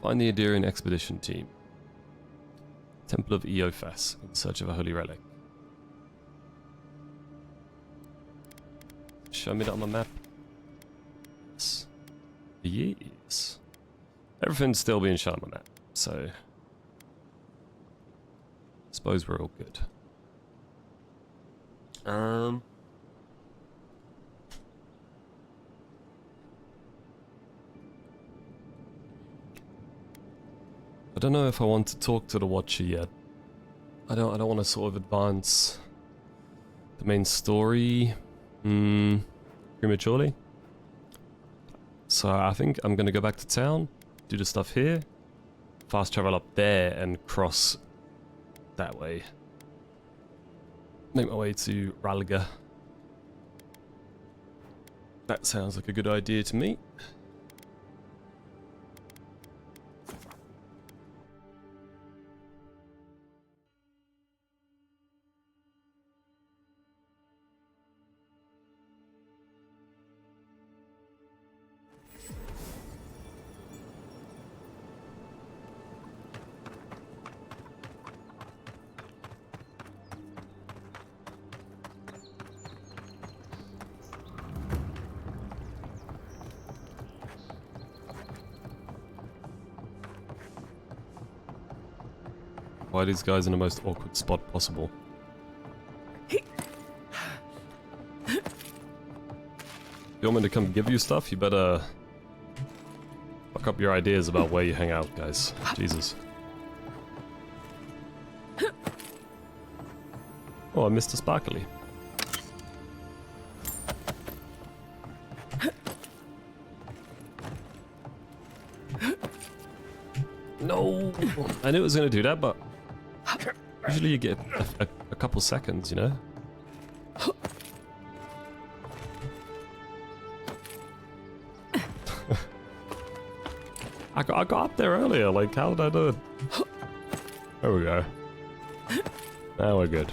Find the Adirian expedition team. Temple of Eophas in search of a holy relic. Show me that on the map. Yes. Yes. Everything's still being shown on the map, so I suppose we're all good. I don't know if I want to talk to the Watcher yet. I don't want to sort of advance the main story prematurely. So I think I'm gonna go back to town, do the stuff here, fast travel up there and cross that way. Make my way to Ralga. That sounds like a good idea to me. Why are these guys in the most awkward spot possible? If you want me to come give you stuff, you better fuck up your ideas about where you hang out, guys. Jesus. Oh, I missed a sparkly. No! I knew it was going to do that, but usually you get a couple seconds, you know? I got up there earlier, like how did I do it? There we go. Now we're good.